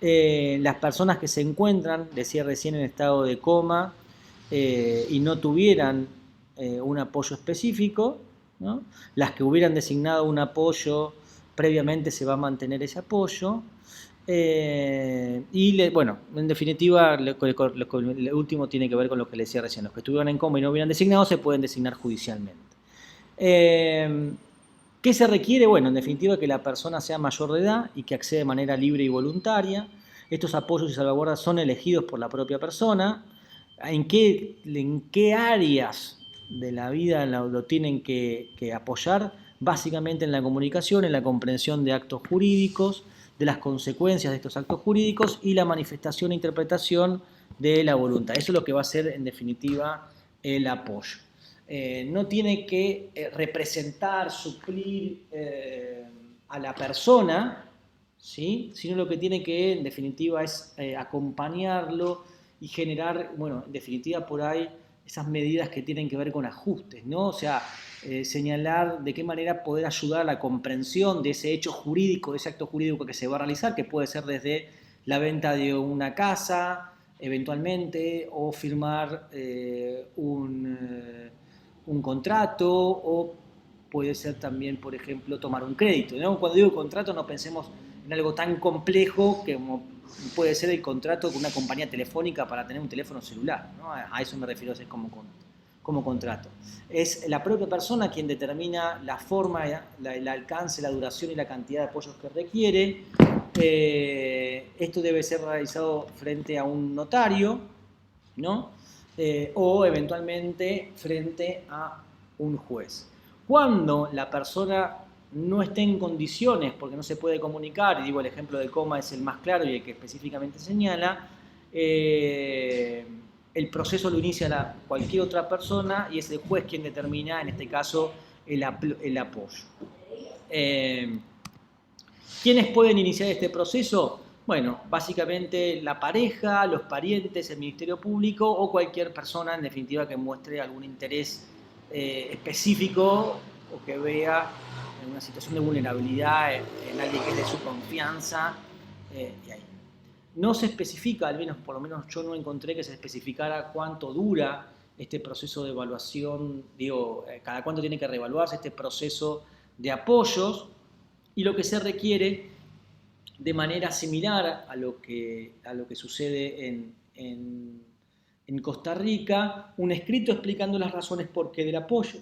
Las personas que se encuentran, decía recién, en estado de coma y no tuvieran un apoyo específico, ¿no? Las que hubieran designado un apoyo, previamente se va a mantener ese apoyo. En definitiva, lo último tiene que ver con lo que le decía recién. Los que estuvieron en coma y no hubieran designado se pueden designar judicialmente. ¿Qué se requiere? Bueno, en definitiva, que la persona sea mayor de edad y que acceda de manera libre y voluntaria. Estos apoyos y salvaguardas son elegidos por la propia persona. ¿En qué áreas de la vida lo tienen que apoyar? Básicamente en la comunicación, en la comprensión de actos jurídicos, de las consecuencias de estos actos jurídicos y la manifestación e interpretación de la voluntad. Eso es lo que va a ser, en definitiva, el apoyo. No tiene que representar, suplir a la persona, ¿sí? Sino lo que tiene que, en definitiva, es acompañarlo y generar, en definitiva, por ahí, esas medidas que tienen que ver con ajustes, ¿no? O sea, señalar de qué manera poder ayudar a la comprensión de ese hecho jurídico, de ese acto jurídico que se va a realizar, que puede ser desde la venta de una casa, eventualmente, o firmar un contrato, o puede ser también, por ejemplo, tomar un crédito, ¿no? Cuando digo contrato, no pensemos en algo tan complejo como puede ser el contrato con una compañía telefónica para tener un teléfono celular, ¿no? A eso me refiero, es como contrato. Es la propia persona quien determina la forma, el alcance, la duración y la cantidad de apoyos que requiere. Esto debe ser realizado frente a un notario, ¿no? O eventualmente frente a un juez. Cuando la persona no esté en condiciones, porque no se puede comunicar, y digo, el ejemplo del coma es el más claro y el que específicamente señala, el proceso lo inicia cualquier otra persona y es el juez quien determina, en este caso, el apoyo. ¿Quiénes pueden iniciar este proceso? Bueno, básicamente la pareja, los parientes, el Ministerio Público o cualquier persona, en definitiva, que muestre algún interés específico o que vea en una situación de vulnerabilidad en alguien que es de su confianza. Y ahí. No se especifica, al menos por lo menos yo no encontré que se especificara cuánto dura este proceso de evaluación, cada cuánto tiene que reevaluarse este proceso de apoyos, y lo que se requiere de manera similar a lo que sucede en Costa Rica, un escrito explicando las razones por qué del apoyo,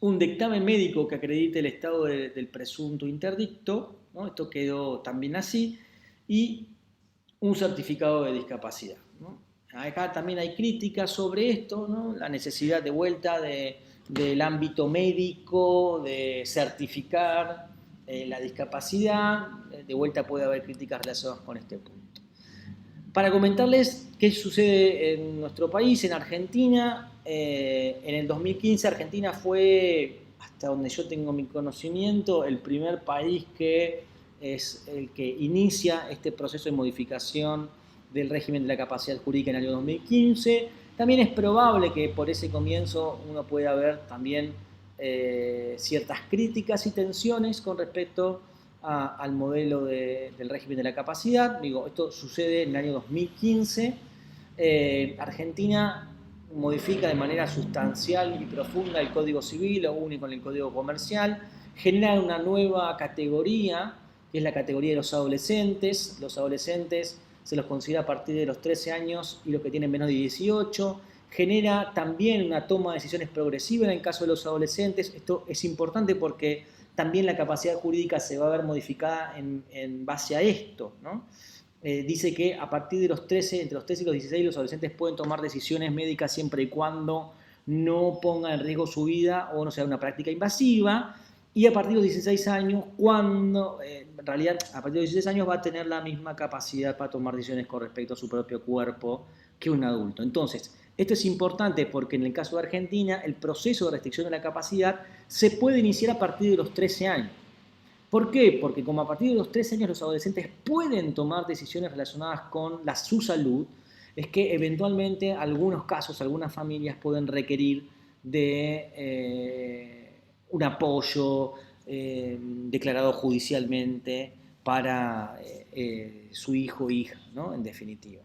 un dictamen médico que acredite el estado del presunto interdicto, ¿no? Esto quedó también así, y un certificado de discapacidad, ¿no? Acá también hay críticas sobre esto, ¿no? La necesidad de vuelta del ámbito médico, de certificar la discapacidad. De vuelta puede haber críticas relacionadas con este punto. Para comentarles qué sucede en nuestro país, en Argentina, en el 2015 Argentina fue, hasta donde yo tengo mi conocimiento, el primer país que es el que inicia este proceso de modificación del régimen de la capacidad jurídica en el año 2015. También es probable que por ese comienzo uno pueda ver también ciertas críticas y tensiones con respecto al modelo del régimen de la capacidad. Digo, esto sucede en el año 2015. Argentina modifica de manera sustancial y profunda el Código Civil, lo une con el Código Comercial, genera una nueva categoría, que es la categoría de los adolescentes. Los adolescentes se los considera a partir de los 13 años y los que tienen menos de 18. Genera también una toma de decisiones progresiva en el caso de los adolescentes. Esto es importante porque también la capacidad jurídica se va a ver modificada en base a esto, ¿no? Dice que a partir de los 13, entre los 13 y los 16, los adolescentes pueden tomar decisiones médicas siempre y cuando no pongan en riesgo su vida o no sea una práctica invasiva. Y a partir de los 16 años, cuando en realidad a partir de los 16 años va a tener la misma capacidad para tomar decisiones con respecto a su propio cuerpo que un adulto. Entonces, esto es importante porque en el caso de Argentina el proceso de restricción de la capacidad se puede iniciar a partir de los 13 años. ¿Por qué? Porque como a partir de los 13 años los adolescentes pueden tomar decisiones relacionadas con su salud, es que eventualmente algunos casos, algunas familias pueden requerir de un apoyo declarado judicialmente para su hijo o hija, ¿no? En definitiva.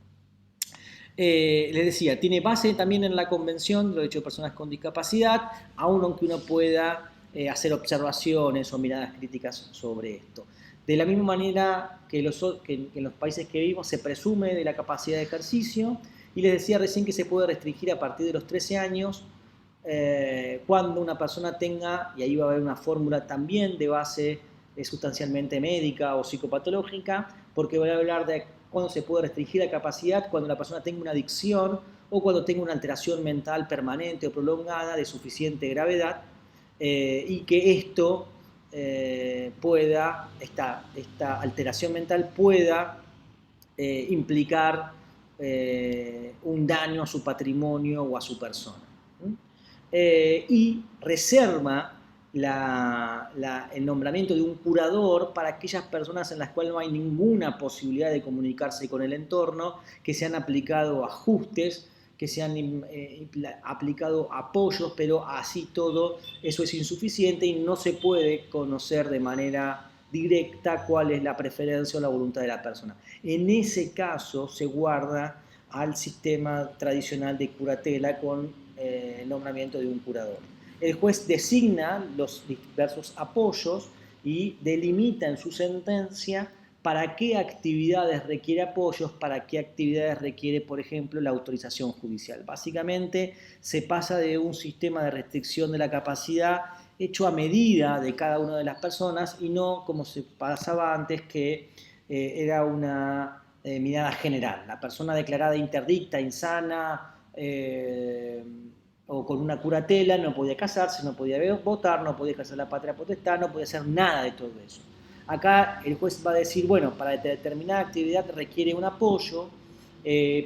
Les decía, tiene base también en la Convención de los Derechos de Personas con Discapacidad, aun aunque uno pueda hacer observaciones o miradas críticas sobre esto. De la misma manera que en los países que vivimos se presume de la capacidad de ejercicio, y les decía recién que se puede restringir a partir de los 13 años cuando una persona tenga, y ahí va a haber una fórmula también de base sustancialmente médica o psicopatológica, porque voy a hablar de cuando se puede restringir la capacidad, cuando la persona tenga una adicción o cuando tenga una alteración mental permanente o prolongada de suficiente gravedad, y que esto esta alteración mental pueda implicar un daño a su patrimonio o a su persona. Y reserva el nombramiento de un curador para aquellas personas en las cuales no hay ninguna posibilidad de comunicarse con el entorno, que se han aplicado ajustes, que se han aplicado apoyos, pero así todo eso es insuficiente y no se puede conocer de manera directa cuál es la preferencia o la voluntad de la persona. En ese caso se guarda al sistema tradicional de curatela con el nombramiento de un curador. El juez designa los diversos apoyos y delimita en su sentencia para qué actividades requiere apoyos, para qué actividades requiere, por ejemplo, la autorización judicial. Básicamente se pasa de un sistema de restricción de la capacidad hecho a medida de cada una de las personas y no como se pasaba antes, que era una mirada general. La persona declarada interdicta, insana, o con una curatela no podía casarse, no podía votar, no podía ejercer la patria potestad, no podía hacer nada de todo eso. Acá el juez va a decir, bueno, para determinada actividad requiere un apoyo,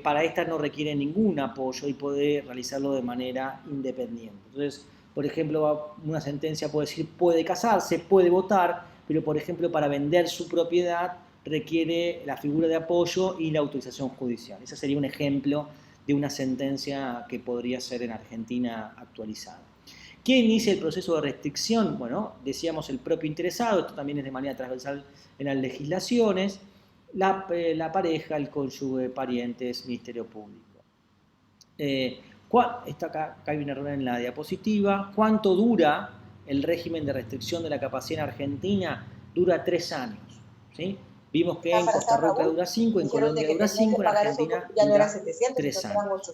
para esta no requiere ningún apoyo y puede realizarlo de manera independiente. Entonces, por ejemplo, una sentencia puede decir, puede casarse, puede votar, pero por ejemplo para vender su propiedad requiere la figura de apoyo y la autorización judicial. Ese sería un ejemplo de una sentencia que podría ser en Argentina actualizada. ¿Quién inicia el proceso de restricción? Bueno, decíamos el propio interesado, esto también es de manera transversal en las legislaciones, la pareja, el cónyuge, parientes, Ministerio Público. Acá hay un error en la diapositiva. ¿Cuánto dura el régimen de restricción de la capacidad en Argentina? Dura 3 años. ¿Sí? Vimos que en Costa Rica dura 5, en Colombia dura 5, en Argentina dura 3 años.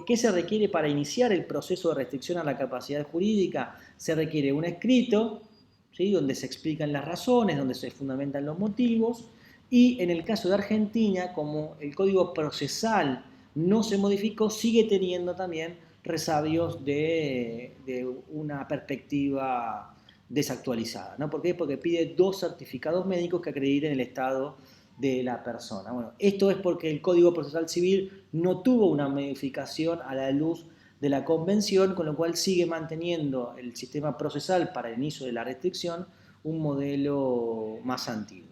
¿Qué se requiere para iniciar el proceso de restricción a la capacidad jurídica? Se requiere un escrito, ¿sí? Donde se explican las razones, donde se fundamentan los motivos, y en el caso de Argentina, como el Código Procesal no se modificó, sigue teniendo también resabios de una perspectiva desactualizada, ¿no? ¿Por qué? Porque pide 2 certificados médicos que acrediten el estado de la persona. Bueno, esto es porque el Código Procesal Civil no tuvo una modificación a la luz de la Convención, con lo cual sigue manteniendo el sistema procesal para el inicio de la restricción un modelo más antiguo.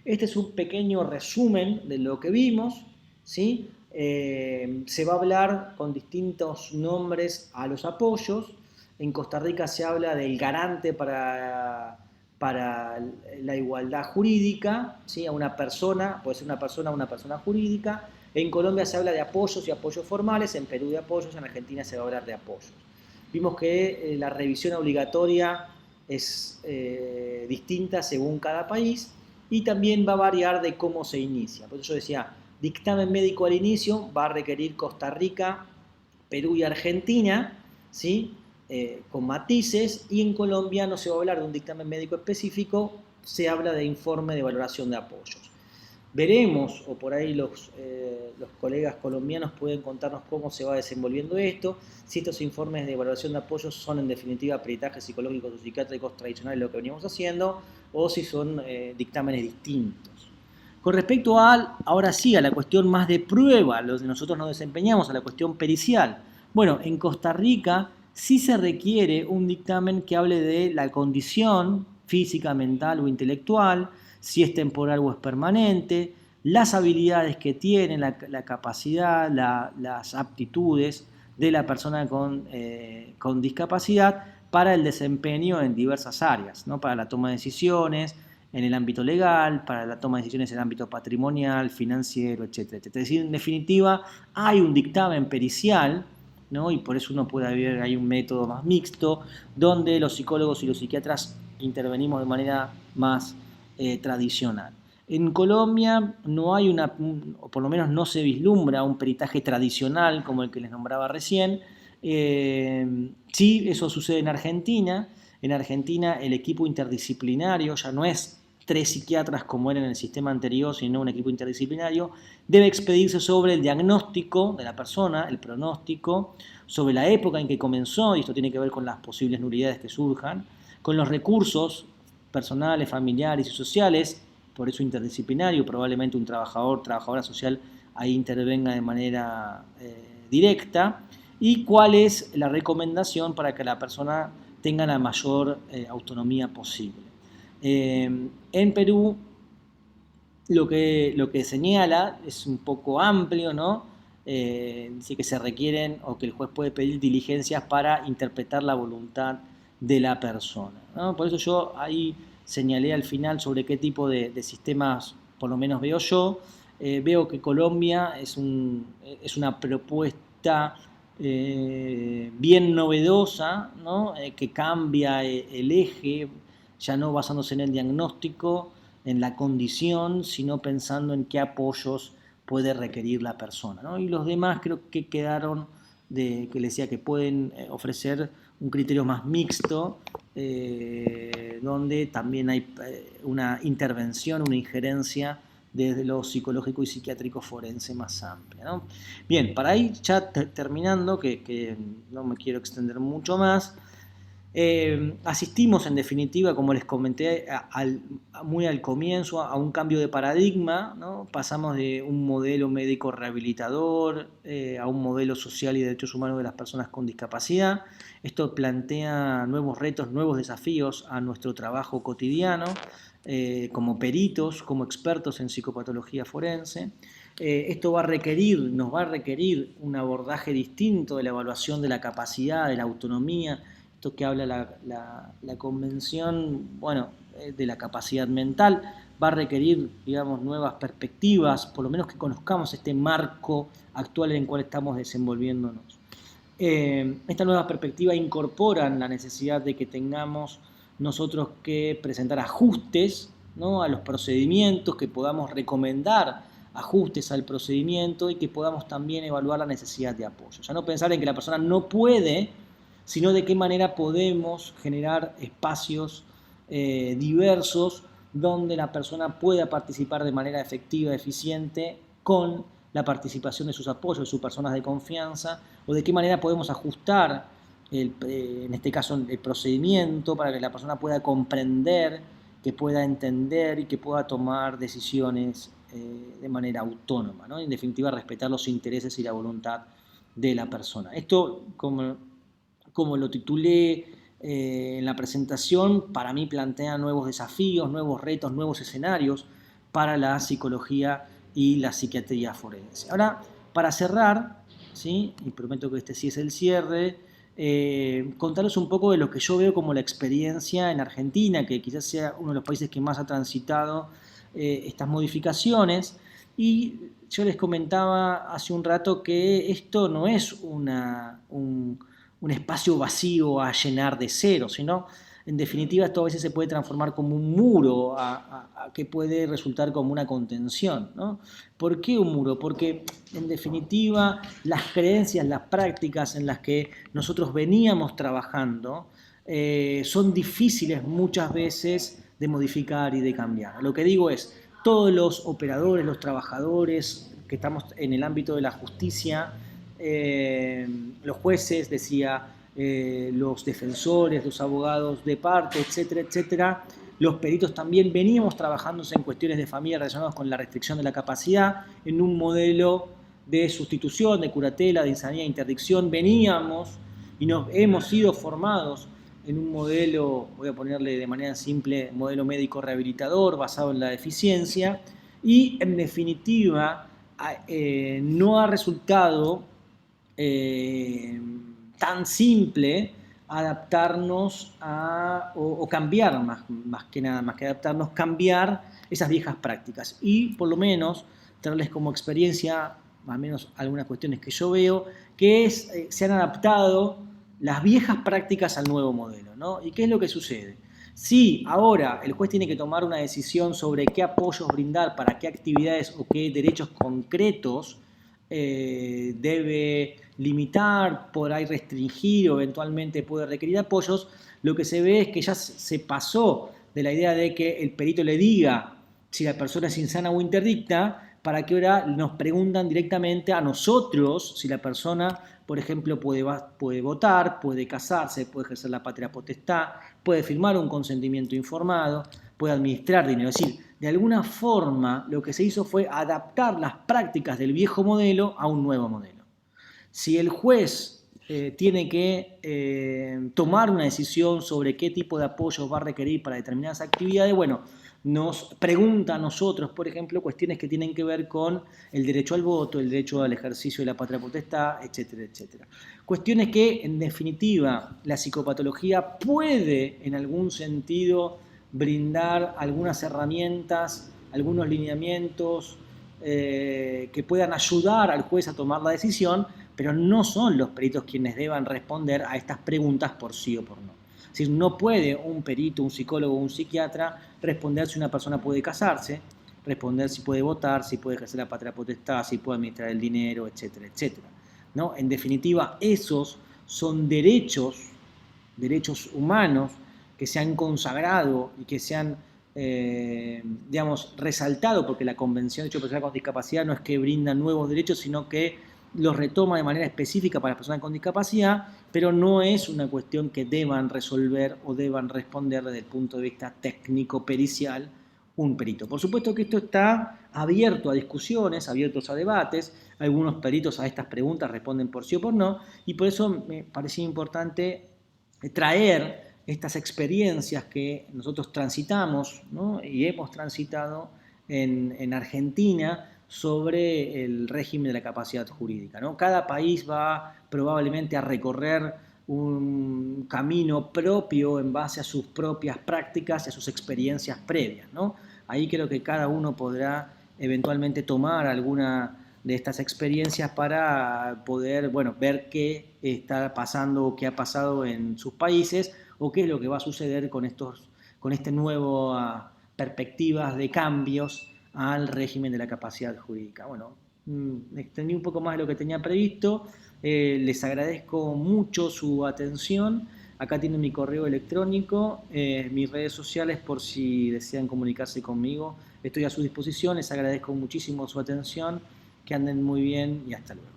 Este es un pequeño resumen de lo que vimos, ¿sí? Se va a hablar con distintos nombres a los apoyos. En Costa Rica se habla del garante para la igualdad jurídica, ¿sí? A una persona, puede ser una persona jurídica. En Colombia se habla de apoyos y apoyos formales, en Perú de apoyos, en Argentina se va a hablar de apoyos. Vimos que la revisión obligatoria es distinta según cada país y también va a variar de cómo se inicia. Por eso yo decía, dictamen médico al inicio va a requerir Costa Rica, Perú y Argentina, ¿sí? Con matices, y en Colombia no se va a hablar de un dictamen médico específico, se habla de informe de valoración de apoyos. Veremos, o por ahí los colegas colombianos pueden contarnos cómo se va desenvolviendo esto, si estos informes de valoración de apoyos son en definitiva peritajes psicológicos o psiquiátricos tradicionales, lo que veníamos haciendo, o si son dictámenes distintos. Con respecto ahora sí, a la cuestión más de prueba, los de nosotros nos desempeñamos, a la cuestión pericial. Bueno, en Costa Rica sí se requiere un dictamen que hable de la condición física, mental o intelectual, si es temporal o es permanente, las habilidades que tiene, la capacidad, las aptitudes de la persona con discapacidad para el desempeño en diversas áreas, ¿no? Para la toma de decisiones en el ámbito legal, para la toma de decisiones en el ámbito patrimonial, financiero, etc. Es decir, en definitiva, hay un dictamen pericial, ¿no? Y por eso uno puede ver, hay un método más mixto, donde los psicólogos y los psiquiatras intervenimos de manera más tradicional. En Colombia no hay o por lo menos no se vislumbra un peritaje tradicional como el que les nombraba recién. Sí, eso sucede en Argentina. En Argentina el equipo interdisciplinario ya no es 3 psiquiatras como era en el sistema anterior, sino un equipo interdisciplinario, debe expedirse sobre el diagnóstico de la persona, el pronóstico, sobre la época en que comenzó, y esto tiene que ver con las posibles nulidades que surjan, con los recursos personales, familiares y sociales, por eso interdisciplinario, probablemente un trabajadora social ahí intervenga de manera directa, y cuál es la recomendación para que la persona tenga la mayor autonomía posible. En Perú lo que señala es un poco amplio, ¿no? Dice que se requieren o que el juez puede pedir diligencias para interpretar la voluntad de la persona, ¿no? Por eso yo ahí señalé al final sobre qué tipo de sistemas por lo menos veo yo. Veo que Colombia es una propuesta bien novedosa, ¿no? Que cambia el eje, ya no basándose en el diagnóstico, en la condición, sino pensando en qué apoyos puede requerir la persona, ¿no? Y los demás creo que quedaron que les decía que pueden ofrecer un criterio más mixto, donde también hay una intervención, una injerencia desde lo psicológico y psiquiátrico forense más amplia, ¿no? Bien, para ir ya terminando, que no me quiero extender mucho más, asistimos en definitiva, como les comenté muy al comienzo, a un cambio de paradigma, ¿no? Pasamos de un modelo médico rehabilitador a un modelo social y de derechos humanos de las personas con discapacidad. Esto plantea nuevos retos, nuevos desafíos a nuestro trabajo cotidiano, como peritos, como expertos en psicopatología forense. Esto nos va a requerir un abordaje distinto de la evaluación de la capacidad, de la autonomía, esto que habla la convención, bueno, de la capacidad mental, va a requerir, digamos, nuevas perspectivas, por lo menos que conozcamos este marco actual en el cual estamos desenvolviéndonos. Estas nuevas perspectivas incorporan la necesidad de que tengamos nosotros que presentar ajustes, ¿no?, a los procedimientos, que podamos recomendar ajustes al procedimiento y que podamos también evaluar la necesidad de apoyo. Ya no pensar en que la persona no puede, sino de qué manera podemos generar espacios diversos donde la persona pueda participar de manera efectiva, eficiente, con la participación de sus apoyos, de sus personas de confianza, o de qué manera podemos ajustar, en este caso, el procedimiento para que la persona pueda comprender, que pueda entender y que pueda tomar decisiones de manera autónoma, ¿no? En definitiva, respetar los intereses y la voluntad de la persona. Esto, como lo titulé en la presentación, para mí plantea nuevos desafíos, nuevos retos, nuevos escenarios para la psicología y la psiquiatría forense. Ahora, para cerrar, ¿sí?, y prometo que este sí es el cierre, contarles un poco de lo que yo veo como la experiencia en Argentina, que quizás sea uno de los países que más ha transitado estas modificaciones. Y yo les comentaba hace un rato que esto no es un espacio vacío a llenar de cero, sino, en definitiva, esto a veces se puede transformar como un muro que puede resultar como una contención, ¿no? ¿Por qué un muro? Porque, en definitiva, las creencias, las prácticas en las que nosotros veníamos trabajando son difíciles muchas veces de modificar y de cambiar. Lo que digo es, todos los operadores, los trabajadores que estamos en el ámbito de la justicia, los jueces, decía, los defensores, los abogados de parte, etcétera, etcétera, los peritos también veníamos trabajando en cuestiones de familia relacionadas con la restricción de la capacidad, en un modelo de sustitución, de curatela, de insanidad e interdicción. Veníamos y nos hemos sido formados en un modelo, voy a ponerle de manera simple, modelo médico rehabilitador basado en la eficiencia, y en definitiva no ha resultado tan simple adaptarnos o cambiar, más que adaptarnos, cambiar esas viejas prácticas. Y por lo menos traerles como experiencia, al menos algunas cuestiones que yo veo, que se han adaptado las viejas prácticas al nuevo modelo, ¿no? ¿Y qué es lo que sucede? Si ahora el juez tiene que tomar una decisión sobre qué apoyos brindar, para qué actividades o qué derechos concretos debe limitar, por ahí restringir o eventualmente puede requerir apoyos, lo que se ve es que ya se pasó de la idea de que el perito le diga si la persona es insana o interdicta, para que ahora nos preguntan directamente a nosotros si la persona, por ejemplo, puede votar, puede casarse, puede ejercer la patria potestad, puede firmar un consentimiento informado, puede administrar dinero. Es decir, de alguna forma lo que se hizo fue adaptar las prácticas del viejo modelo a un nuevo modelo. Si el juez tiene que tomar una decisión sobre qué tipo de apoyos va a requerir para determinadas actividades, bueno, nos pregunta a nosotros, por ejemplo, cuestiones que tienen que ver con el derecho al voto, el derecho al ejercicio de la patria potestad, etcétera, etcétera. Cuestiones que, en definitiva, la psicopatología puede, en algún sentido, brindar algunas herramientas, algunos lineamientos que puedan ayudar al juez a tomar la decisión, pero no son los peritos quienes deban responder a estas preguntas por sí o por no. Es decir, no puede un perito, un psicólogo o un psiquiatra responder si una persona puede casarse, responder si puede votar, si puede ejercer la patria potestad, si puede administrar el dinero, etcétera, etcétera, ¿no? En definitiva, esos son derechos humanos que se han consagrado y que se han, resaltado, porque la Convención de Derechos de Personas con Discapacidad no es que brinda nuevos derechos, sino que los retoma de manera específica para las personas con discapacidad, pero no es una cuestión que deban resolver o deban responder desde el punto de vista técnico-pericial un perito. Por supuesto que esto está abierto a discusiones, abiertos a debates. Algunos peritos a estas preguntas responden por sí o por no, y por eso me parecía importante traer estas experiencias que nosotros transitamos, ¿no?, y hemos transitado en Argentina, sobre el régimen de la capacidad jurídica, ¿no? Cada país va probablemente a recorrer un camino propio en base a sus propias prácticas y a sus experiencias previas, ¿no? ahí creo que cada uno podrá eventualmente tomar alguna de estas experiencias para poder, bueno, ver qué está pasando o qué ha pasado en sus países o qué es lo que va a suceder con este nuevo perspectivas de cambios al régimen de la capacidad jurídica. Bueno, extendí un poco más de lo que tenía previsto. Les agradezco mucho su atención. Acá tienen mi correo electrónico, mis redes sociales por si desean comunicarse conmigo. Estoy a su disposición, les agradezco muchísimo su atención, que anden muy bien y hasta luego.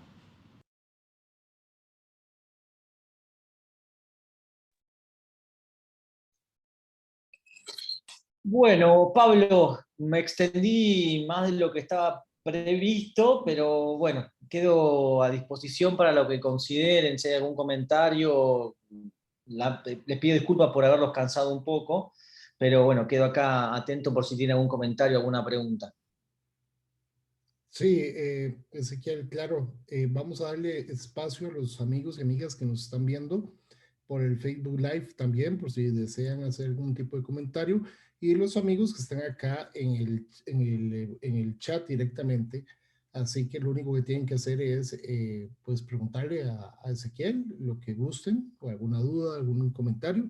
Bueno, Pablo, me extendí más de lo que estaba previsto, pero bueno, quedo a disposición para lo que consideren, si hay algún comentario. Les pido disculpas por haberlos cansado un poco, pero bueno, quedo acá atento por si tienen algún comentario, alguna pregunta. Sí, Ezequiel, claro, vamos a darle espacio a los amigos y amigas que nos están viendo por el Facebook Live también, por si desean hacer algún tipo de comentario, y los amigos que están acá en el chat directamente. Así que lo único que tienen que hacer es pues preguntarle a Ezequiel lo que gusten, o alguna duda, algún comentario,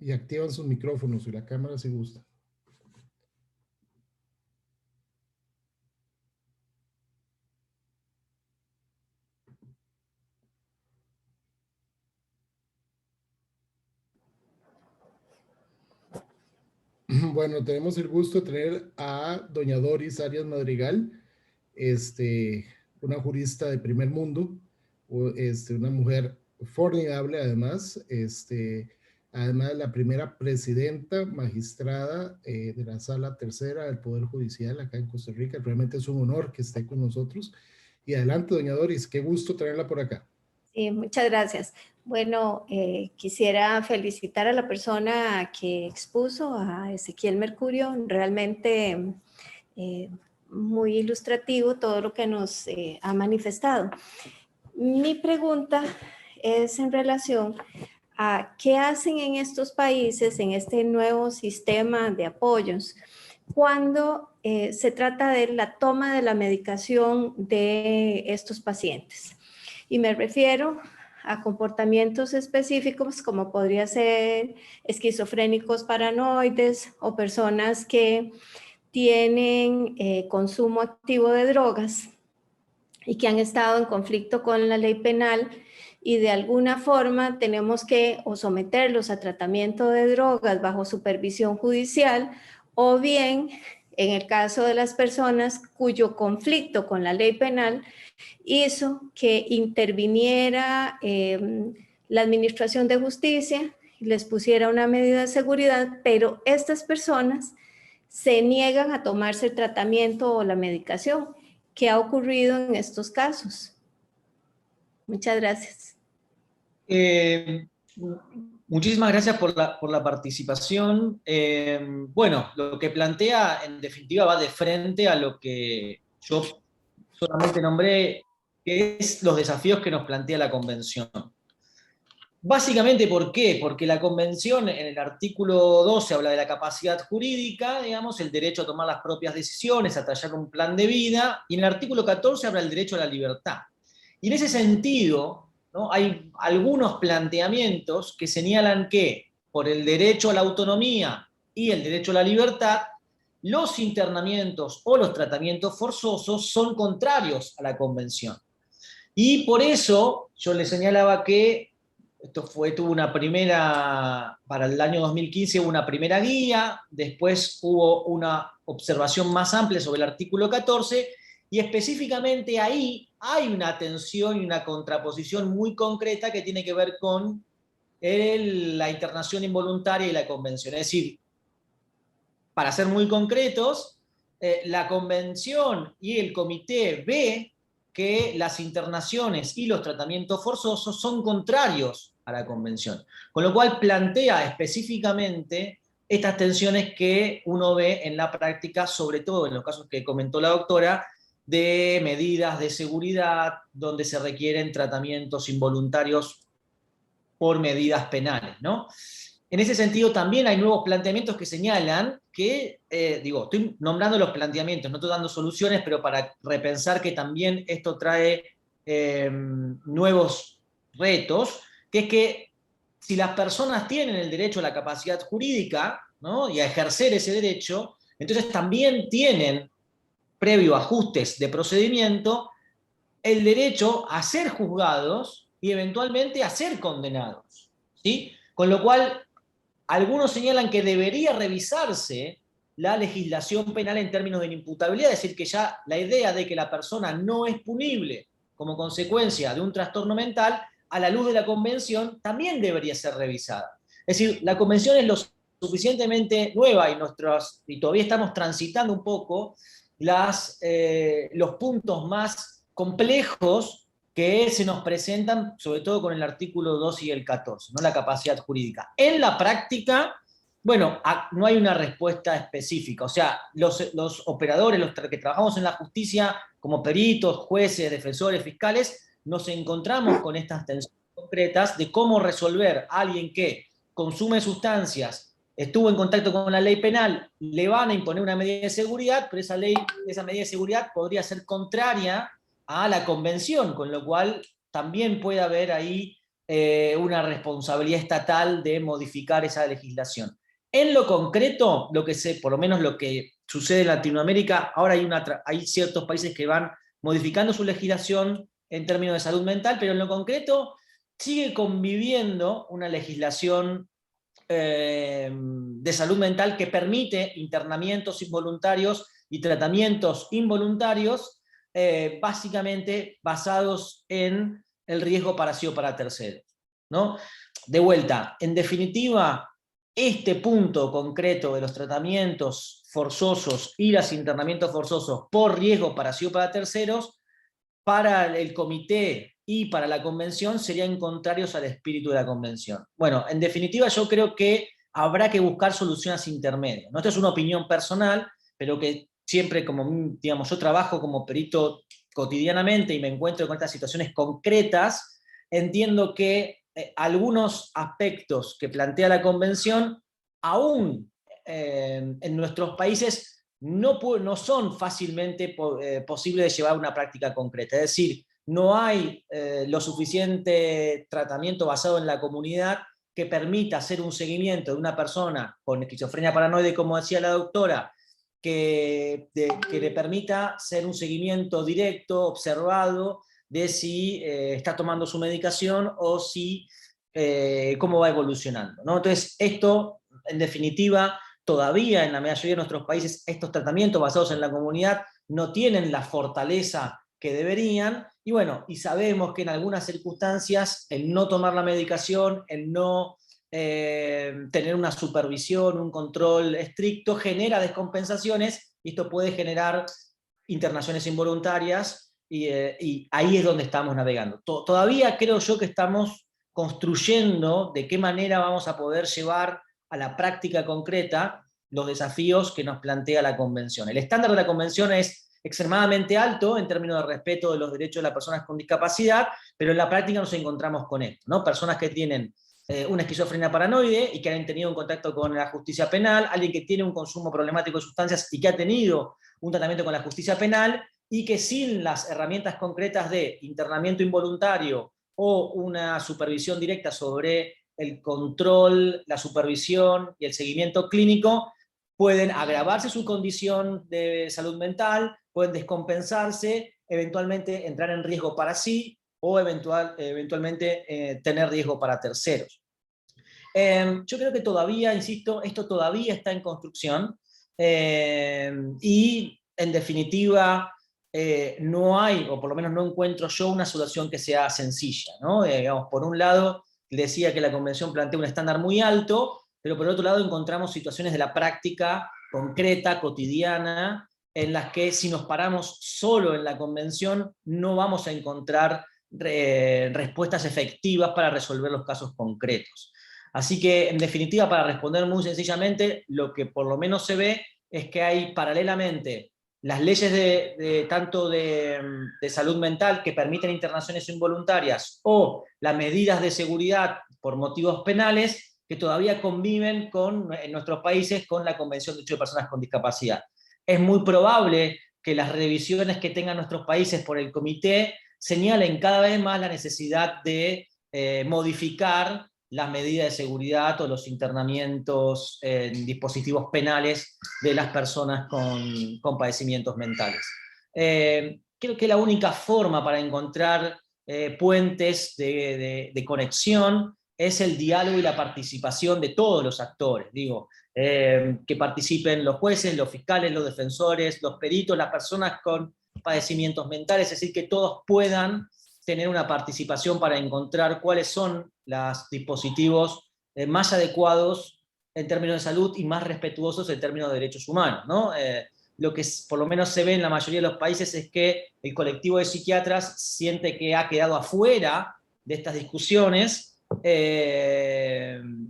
y activan sus micrófonos y la cámara si gusta. Bueno, tenemos el gusto de tener a doña Doris Arias Madrigal, una jurista de primer mundo, una mujer formidable además, además la primera presidenta magistrada de la Sala Tercera del Poder Judicial acá en Costa Rica. Realmente es un honor que esté con nosotros. Y adelante, doña Doris, qué gusto tenerla por acá. Sí, muchas gracias. Bueno, quisiera felicitar a la persona que expuso, a Ezequiel Mercurio. Realmente muy ilustrativo todo lo que nos ha manifestado. Mi pregunta es en relación a qué hacen en estos países, en este nuevo sistema de apoyos, cuando se trata de la toma de la medicación de estos pacientes. Y me refiero a comportamientos específicos como podría ser esquizofrénicos paranoides o personas que tienen consumo activo de drogas y que han estado en conflicto con la ley penal y de alguna forma tenemos que o someterlos a tratamiento de drogas bajo supervisión judicial o bien en el caso de las personas cuyo conflicto con la ley penal hizo que interviniera la Administración de Justicia, les pusiera una medida de seguridad, pero estas personas se niegan a tomarse el tratamiento o la medicación. ¿Qué ha ocurrido en estos casos? Muchas gracias. Muchísimas gracias por la participación. Bueno, lo que plantea en definitiva va de frente a lo que yo solamente nombré, que es los desafíos que nos plantea la Convención. Básicamente, ¿por qué? Porque la Convención en el artículo 12 habla de la capacidad jurídica, digamos, el derecho a tomar las propias decisiones, a tallar un plan de vida, y en el artículo 14 habla del derecho a la libertad. Y en ese sentido, ¿no?, hay algunos planteamientos que señalan que por el derecho a la autonomía y el derecho a la libertad, los internamientos o los tratamientos forzosos son contrarios a la Convención. Y por eso yo le señalaba que esto tuvo una primera, para el año 2015 hubo una primera guía, después hubo una observación más amplia sobre el artículo 14, y específicamente ahí hay una tensión y una contraposición muy concreta que tiene que ver con la internación involuntaria y la convención. Es decir, para ser muy concretos, la convención y el comité ve que las internaciones y los tratamientos forzosos son contrarios a la convención, con lo cual plantea específicamente estas tensiones que uno ve en la práctica, sobre todo en los casos que comentó la doctora, de medidas de seguridad donde se requieren tratamientos involuntarios por medidas penales, ¿no? En ese sentido, también hay nuevos planteamientos que señalan que, estoy nombrando los planteamientos, no estoy dando soluciones, pero para repensar que también esto trae nuevos retos, que es que si las personas tienen el derecho a la capacidad jurídica, ¿no?, y a ejercer ese derecho, entonces también tienen, previo a ajustes de procedimiento, el derecho a ser juzgados y eventualmente a ser condenados, ¿sí? Con lo cual, algunos señalan que debería revisarse la legislación penal en términos de inimputabilidad, es decir, que ya la idea de que la persona no es punible como consecuencia de un trastorno mental, a la luz de la Convención, también debería ser revisada. Es decir, la Convención es lo suficientemente nueva y todavía estamos transitando un poco los puntos más complejos que se nos presentan, sobre todo con el artículo 2 y el 14, ¿no?, la capacidad jurídica. En la práctica, bueno, no hay una respuesta específica. O sea, los operadores, los que trabajamos en la justicia, como peritos, jueces, defensores, fiscales, nos encontramos con estas tensiones concretas de cómo resolver a alguien que consume sustancias, estuvo en contacto con la ley penal, le van a imponer una medida de seguridad, pero esa medida de seguridad podría ser contraria a la Convención, con lo cual también puede haber ahí una responsabilidad estatal de modificar esa legislación. En lo concreto, por lo menos lo que sucede en Latinoamérica, ahora hay ciertos países que van modificando su legislación en términos de salud mental, pero en lo concreto sigue conviviendo una legislación de salud mental que permite internamientos involuntarios y tratamientos involuntarios, básicamente basados en el riesgo para sí o para terceros, ¿no? De vuelta, en definitiva, este punto concreto de los tratamientos forzosos y los internamientos forzosos por riesgo para sí o para terceros, para el comité y para la convención serían contrarios al espíritu de la convención. Bueno, en definitiva yo creo que habrá que buscar soluciones intermedias. ¿No? Esto es una opinión personal, pero que siempre, como digamos, yo trabajo como perito cotidianamente y me encuentro con estas situaciones concretas, entiendo que algunos aspectos que plantea la convención, aún en nuestros países, no son fácilmente posibles de llevar a una práctica concreta. Es decir, no hay lo suficiente tratamiento basado en la comunidad que permita hacer un seguimiento de una persona con esquizofrenia paranoide, como decía la doctora, que le permita hacer un seguimiento directo, observado, de si está tomando su medicación o si cómo va evolucionando, ¿no? Entonces, esto, en definitiva, todavía en la mayoría de nuestros países estos tratamientos basados en la comunidad no tienen la fortaleza que deberían, y bueno, y sabemos que en algunas circunstancias el no tomar la medicación, el no tener una supervisión, un control estricto, genera descompensaciones, y esto puede generar internaciones involuntarias, y ahí es donde estamos navegando. Todavía creo yo que estamos construyendo de qué manera vamos a poder llevar a la práctica concreta los desafíos que nos plantea la Convención. El estándar de la Convención es extremadamente alto en términos de respeto de los derechos de las personas con discapacidad, pero en la práctica nos encontramos con esto, ¿no? Personas que tienen una esquizofrenia paranoide y que han tenido un contacto con la justicia penal, alguien que tiene un consumo problemático de sustancias y que ha tenido un tratamiento con la justicia penal, y que sin las herramientas concretas de internamiento involuntario o una supervisión directa sobre el control, la supervisión y el seguimiento clínico, pueden agravarse su condición de salud mental, pueden descompensarse, eventualmente entrar en riesgo para sí o eventualmente tener riesgo para terceros. Yo creo que todavía, insisto, esto todavía está en construcción y en definitiva no hay, o por lo menos no encuentro yo, una solución que sea sencilla, ¿no? Digamos, por un lado, decía que la Convención plantea un estándar muy alto, pero por otro lado encontramos situaciones de la práctica concreta, cotidiana, en las que si nos paramos solo en la Convención no vamos a encontrar respuestas efectivas para resolver los casos concretos. Así que, en definitiva, para responder muy sencillamente, lo que por lo menos se ve es que hay paralelamente las leyes tanto de salud mental que permiten internaciones involuntarias o las medidas de seguridad por motivos penales que todavía conviven en nuestros países con la Convención de Derechos de Personas con Discapacidad. Es muy probable que las revisiones que tengan nuestros países por el comité señalen cada vez más la necesidad de modificar las medidas de seguridad o los internamientos en dispositivos penales de las personas con padecimientos mentales. Creo que la única forma para encontrar puentes de conexión es el diálogo y la participación de todos los actores, que participen los jueces, los fiscales, los defensores, los peritos, las personas con padecimientos mentales, es decir, que todos puedan tener una participación para encontrar cuáles son los dispositivos más adecuados en términos de salud y más respetuosos en términos de derechos humanos, ¿no? Lo que por lo menos se ve en la mayoría de los países es que el colectivo de psiquiatras siente que ha quedado afuera de estas discusiones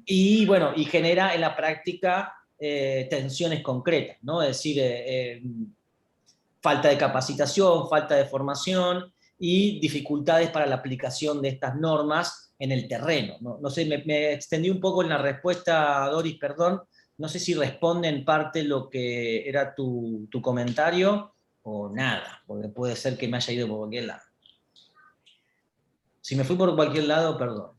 y genera en la práctica tensiones concretas, ¿no? Es decir, falta de capacitación, falta de formación y dificultades para la aplicación de estas normas en el terreno. No sé, me extendí un poco en la respuesta, Doris, perdón. No sé si responde en parte lo que era tu comentario o nada, porque puede ser que me haya ido por cualquier lado. Si me fui por cualquier lado, perdón.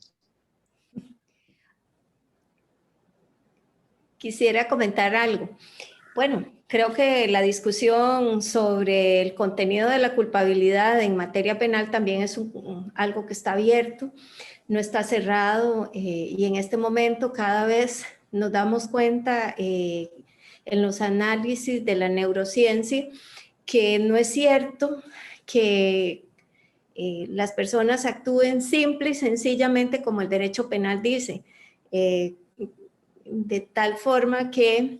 Quisiera comentar algo. Bueno, creo que la discusión sobre el contenido de la culpabilidad en materia penal también es algo que está abierto, no está cerrado, y en este momento cada vez nos damos cuenta en los análisis de la neurociencia que no es cierto que las personas actúen simple y sencillamente como el derecho penal dice, de tal forma que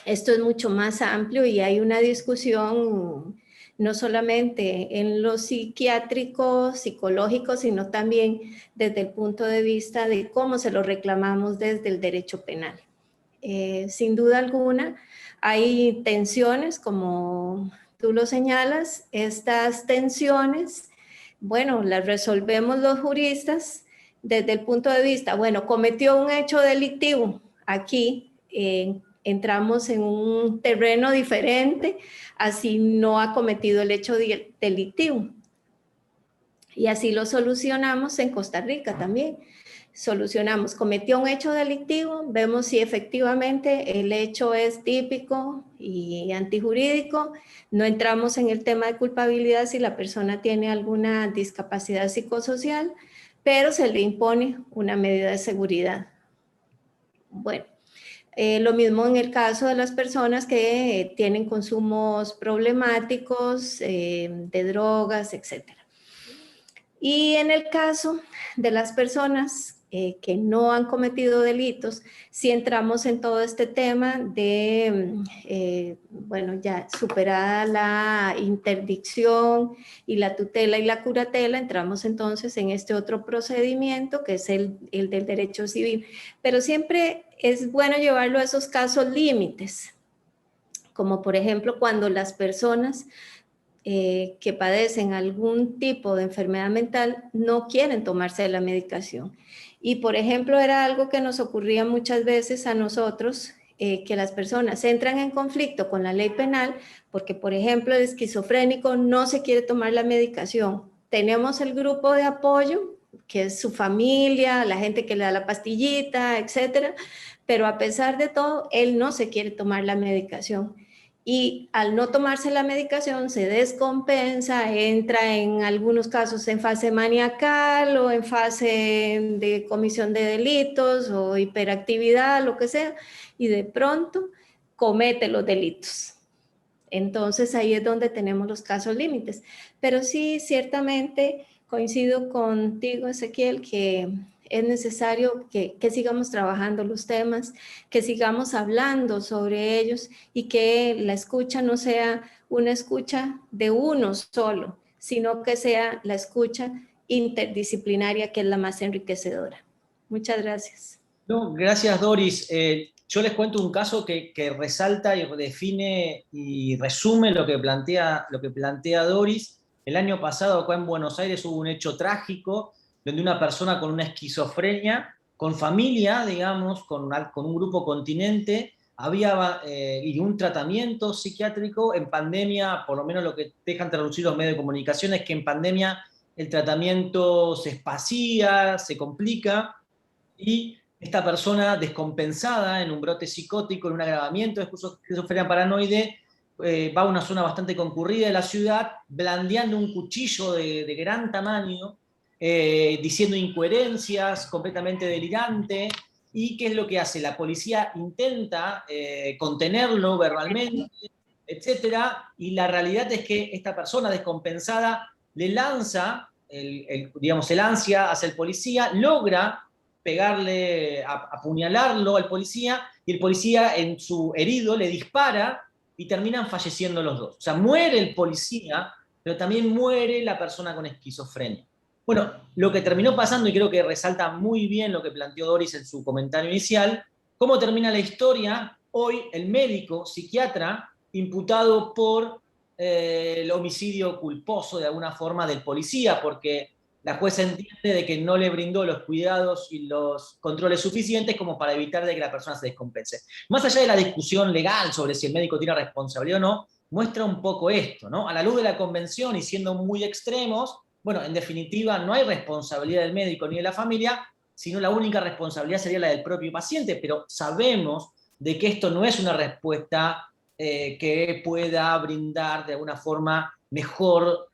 esto es mucho más amplio y hay una discusión no solamente en lo psiquiátrico, psicológico, sino también desde el punto de vista de cómo se lo reclamamos desde el derecho penal. Sin duda alguna, hay tensiones, como tú lo señalas, estas tensiones, bueno, las resolvemos los juristas desde el punto de vista, bueno, cometió un hecho delictivo, aquí entramos en un terreno diferente, así no ha cometido el hecho delictivo. Y así lo solucionamos en Costa Rica también. Solucionamos, cometió un hecho delictivo, vemos si efectivamente el hecho es típico y antijurídico, no entramos en el tema de culpabilidad si la persona tiene alguna discapacidad psicosocial, pero se le impone una medida de seguridad. Bueno, lo mismo en el caso de las personas que tienen consumos problemáticos de drogas, etc. Y en el caso de las personas que no han cometido delitos, si entramos en todo este tema de, bueno, ya superada la interdicción y la tutela y la curatela, entramos entonces en este otro procedimiento que es el del derecho civil. Pero siempre es bueno llevarlo a esos casos límites, como por ejemplo cuando las personas que padecen algún tipo de enfermedad mental no quieren tomarse la medicación. Y por ejemplo era algo que nos ocurría muchas veces a nosotros, que las personas entran en conflicto con la ley penal porque por ejemplo el esquizofrénico no se quiere tomar la medicación. Tenemos el grupo de apoyo, que es su familia, la gente que le da la pastillita, etcétera, pero a pesar de todo, él no se quiere tomar la medicación. Y al no tomarse la medicación se descompensa, entra en algunos casos en fase maniacal o en fase de comisión de delitos o hiperactividad, lo que sea, y de pronto comete los delitos. Entonces ahí es donde tenemos los casos límites. Pero sí, ciertamente coincido contigo, Ezequiel, que es necesario que sigamos trabajando los temas, que sigamos hablando sobre ellos y que la escucha no sea una escucha de uno solo, sino que sea la escucha interdisciplinaria, que es la más enriquecedora. Muchas gracias. No, gracias, Doris. Yo les cuento un caso que resalta y define y resume lo que plantea Doris. El año pasado acá en Buenos Aires hubo un hecho trágico donde una persona con una esquizofrenia con familia, digamos, con un grupo continente, había y un tratamiento psiquiátrico. En pandemia, por lo menos lo que dejan traducir los medios de comunicación es que en pandemia el tratamiento se espacía, se complica, y esta persona descompensada en un brote psicótico, en un agravamiento de esquizofrenia paranoide, va a una zona bastante concurrida de la ciudad, blandeando un cuchillo de gran tamaño, diciendo incoherencias, completamente delirante. ¿Y qué es lo que hace? La policía intenta contenerlo verbalmente, etcétera, y la realidad es que esta persona descompensada le lanza digamos, el ansia hacia el policía, logra pegarle, apuñalarlo al policía, y el policía en su herido le dispara y terminan falleciendo los dos. O sea, muere el policía, pero también muere la persona con esquizofrenia. Bueno, lo que terminó pasando, y creo que resalta muy bien lo que planteó Doris en su comentario inicial, cómo termina la historia. Hoy el médico, psiquiatra, imputado por el homicidio culposo de alguna forma del policía, porque la jueza entiende de que no le brindó los cuidados y los controles suficientes como para evitar de que la persona se descompense. Más allá de la discusión legal sobre si el médico tiene responsabilidad o no, muestra un poco esto, ¿no? A la luz de la convención y siendo muy extremos, bueno, en definitiva no hay responsabilidad del médico ni de la familia, sino la única responsabilidad sería la del propio paciente, pero sabemos de que esto no es una respuesta que pueda brindar de alguna forma mejor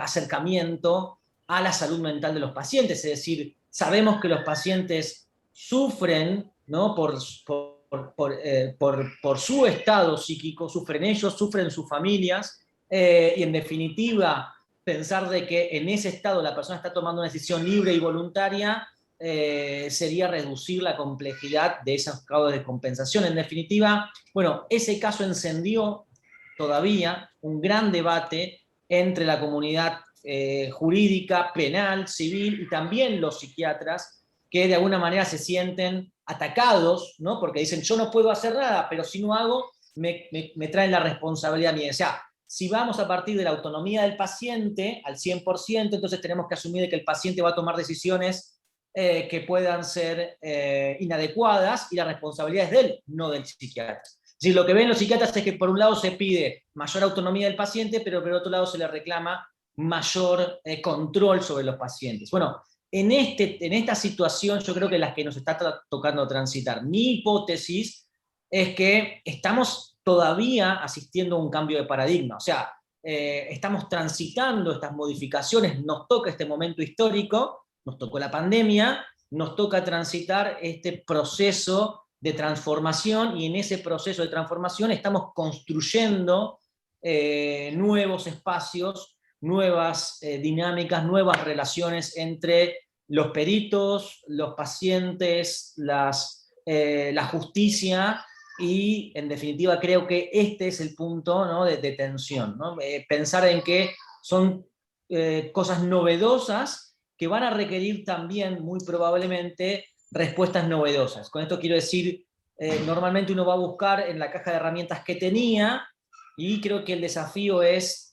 acercamiento a la salud mental de los pacientes. Es decir, sabemos que los pacientes sufren, ¿no? por su estado psíquico, sufren ellos, sufren sus familias, y en definitiva pensar de que en ese estado la persona está tomando una decisión libre y voluntaria sería reducir la complejidad de esos casos de compensación. En definitiva, bueno, ese caso encendió todavía un gran debate entre la comunidad jurídica, penal, civil, y también los psiquiatras, que de alguna manera se sienten atacados, ¿no? Porque dicen, yo no puedo hacer nada, pero si no hago, me traen la responsabilidad mía. O sea, si vamos a partir de la autonomía del paciente al 100%, entonces tenemos que asumir que el paciente va a tomar decisiones que puedan ser inadecuadas, y la responsabilidad es de él, no del psiquiatra. Es decir, lo que ven los psiquiatras es que por un lado se pide mayor autonomía del paciente, pero por otro lado se le reclama mayor control sobre los pacientes. Bueno, en esta situación yo creo que las que nos está tocando transitar. Mi hipótesis es que estamos todavía asistiendo a un cambio de paradigma. O sea, estamos transitando estas modificaciones, nos toca este momento histórico, nos tocó la pandemia, nos toca transitar este proceso de transformación, y en ese proceso de transformación estamos construyendo nuevos espacios, nuevas dinámicas, nuevas relaciones entre los peritos, los pacientes, la justicia, y en definitiva creo que este es el punto, ¿no? de tensión, ¿no? Pensar en que son cosas novedosas que van a requerir también, muy probablemente, respuestas novedosas. Con esto quiero decir, normalmente uno va a buscar en la caja de herramientas que tenía, y creo que el desafío es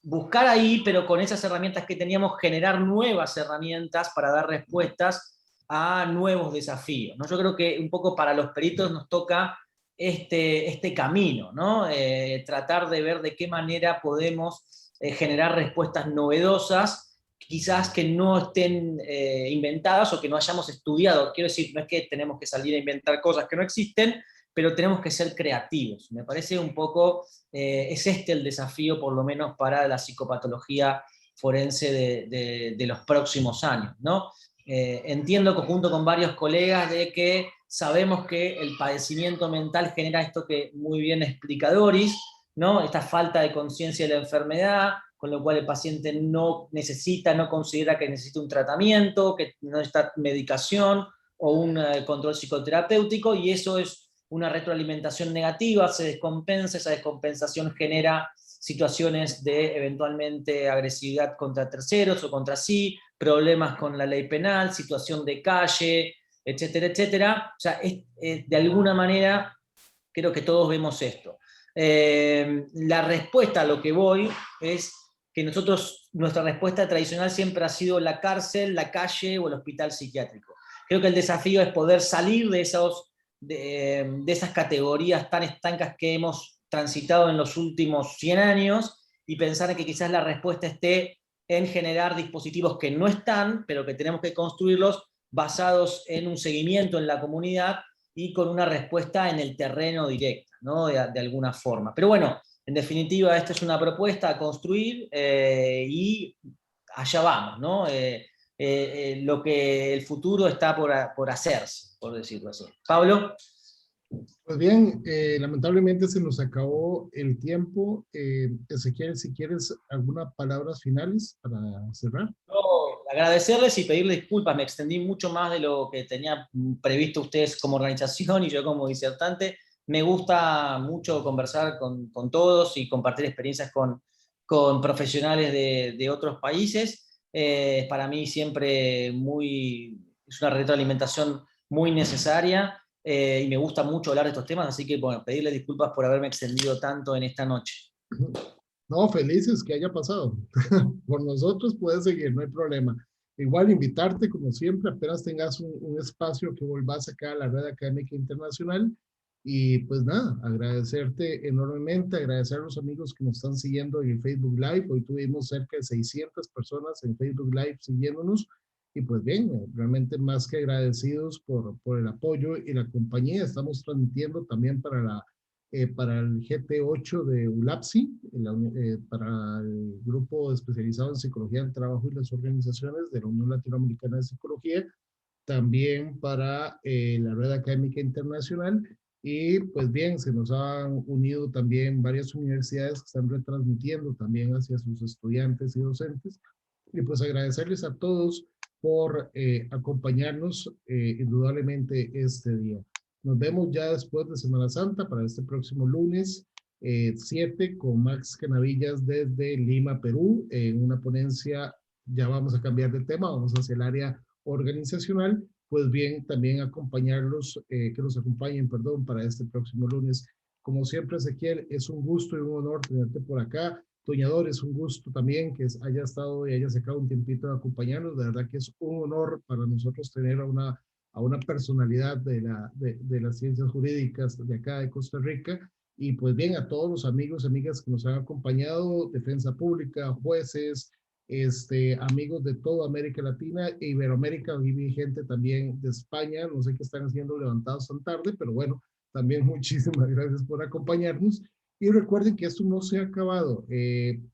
buscar ahí, pero con esas herramientas que teníamos, generar nuevas herramientas para dar respuestas a nuevos desafíos, ¿no? Yo creo que un poco para los peritos nos toca este camino, ¿no? Tratar de ver de qué manera podemos generar respuestas novedosas, quizás que no estén inventadas o que no hayamos estudiado. Quiero decir, no es que tenemos que salir a inventar cosas que no existen, pero tenemos que ser creativos. Me parece un poco, es el desafío, por lo menos para la psicopatología forense de los próximos años, ¿no? Entiendo, junto con varios colegas, de que sabemos que el padecimiento mental genera esto que muy bien explica Doris, ¿no? Esta falta de conciencia de la enfermedad, con lo cual el paciente no considera que necesita un tratamiento, que no necesita medicación o un control psicoterapéutico, y eso es una retroalimentación negativa, se descompensa, esa descompensación genera situaciones de eventualmente agresividad contra terceros o contra sí, problemas con la ley penal, situación de calle, etcétera, etcétera. O sea, de alguna manera creo que todos vemos esto. La respuesta a lo que voy es que nuestra respuesta tradicional siempre ha sido la cárcel, la calle o el hospital psiquiátrico. Creo que el desafío es poder salir de esas categorías tan estancas que hemos transitado en los últimos 100 años y pensar en que quizás la respuesta esté en generar dispositivos que no están, pero que tenemos que construirlos basados en un seguimiento en la comunidad y con una respuesta en el terreno directa, ¿no? de alguna forma. Pero bueno, en definitiva, esta es una propuesta a construir y allá vamos, ¿no? Lo que el futuro está por hacerse, por decirlo así. Pablo. Pues bien, lamentablemente se nos acabó el tiempo. Ezequiel, si quieres algunas palabras finales para cerrar. Agradecerles y pedirles disculpas, me extendí mucho más de lo que tenía previsto ustedes como organización y yo como disertante. Me gusta mucho conversar con todos y compartir experiencias con profesionales de otros países. Para mí siempre es una retroalimentación muy necesaria y me gusta mucho hablar de estos temas, así que bueno, pedirles disculpas por haberme extendido tanto en esta noche. No, felices que haya pasado. Por nosotros puedes seguir, no hay problema. Igual invitarte, como siempre, apenas tengas un espacio que volvás acá a la Red Académica Internacional. Y pues nada, agradecerte enormemente, agradecer a los amigos que nos están siguiendo en el Facebook Live. Hoy tuvimos cerca de 600 personas en Facebook Live siguiéndonos. Y pues bien, realmente más que agradecidos por el apoyo y la compañía. Estamos transmitiendo también para el GT8 de ULAPSI, para el grupo especializado en psicología del trabajo y las organizaciones de la Unión Latinoamericana de Psicología, también para la Red Académica Internacional, y pues bien, se nos han unido también varias universidades que están retransmitiendo también hacia sus estudiantes y docentes, y pues agradecerles a todos por acompañarnos indudablemente este día. Nos vemos ya después de Semana Santa para este próximo lunes 7 con Max Canavillas desde Lima, Perú, en una ponencia. Ya vamos a cambiar de tema, vamos hacia el área organizacional. Pues bien, también acompañarlos, que nos acompañen, perdón, para este próximo lunes. Como siempre, Ezequiel, es un gusto y un honor tenerte por acá. Toñador, es un gusto también que haya estado y haya sacado un tiempito de acompañarnos. De verdad que es un honor para nosotros tener a una personalidad de las ciencias jurídicas de acá de Costa Rica. Y pues bien, a todos los amigos y amigas que nos han acompañado, Defensa Pública, jueces, amigos de toda América Latina e Iberoamérica, y gente también de España, no sé qué están haciendo levantados tan tarde, pero bueno, también muchísimas gracias por acompañarnos. Y recuerden que esto no se ha acabado.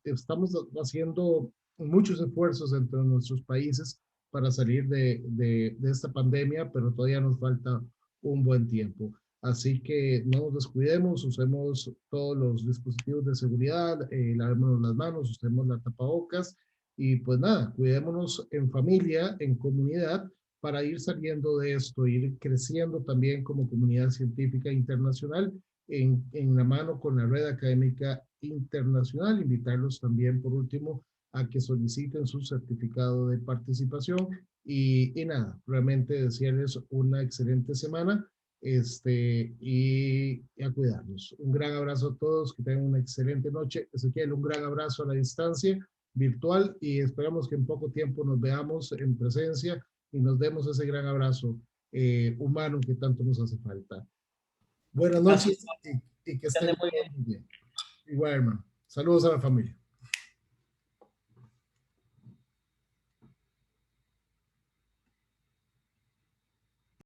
Estamos haciendo muchos esfuerzos entre nuestros países para salir de esta pandemia, pero todavía nos falta un buen tiempo. Así que no nos descuidemos, usemos todos los dispositivos de seguridad, lavémonos las manos, usemos la tapabocas y pues nada, cuidémonos en familia, en comunidad, para ir saliendo de esto, ir creciendo también como comunidad científica internacional en la mano con la Red Académica Internacional. Invitarlos también, por último, a que soliciten su certificado de participación y nada, realmente desearles una excelente semana y a cuidarnos. Un gran abrazo a todos, que tengan una excelente noche. Ezequiel, un gran abrazo a la distancia virtual y esperamos que en poco tiempo nos veamos en presencia y nos demos ese gran abrazo humano que tanto nos hace falta. Buenas noches y que estén muy bien. Igual, hermano. Saludos a la familia.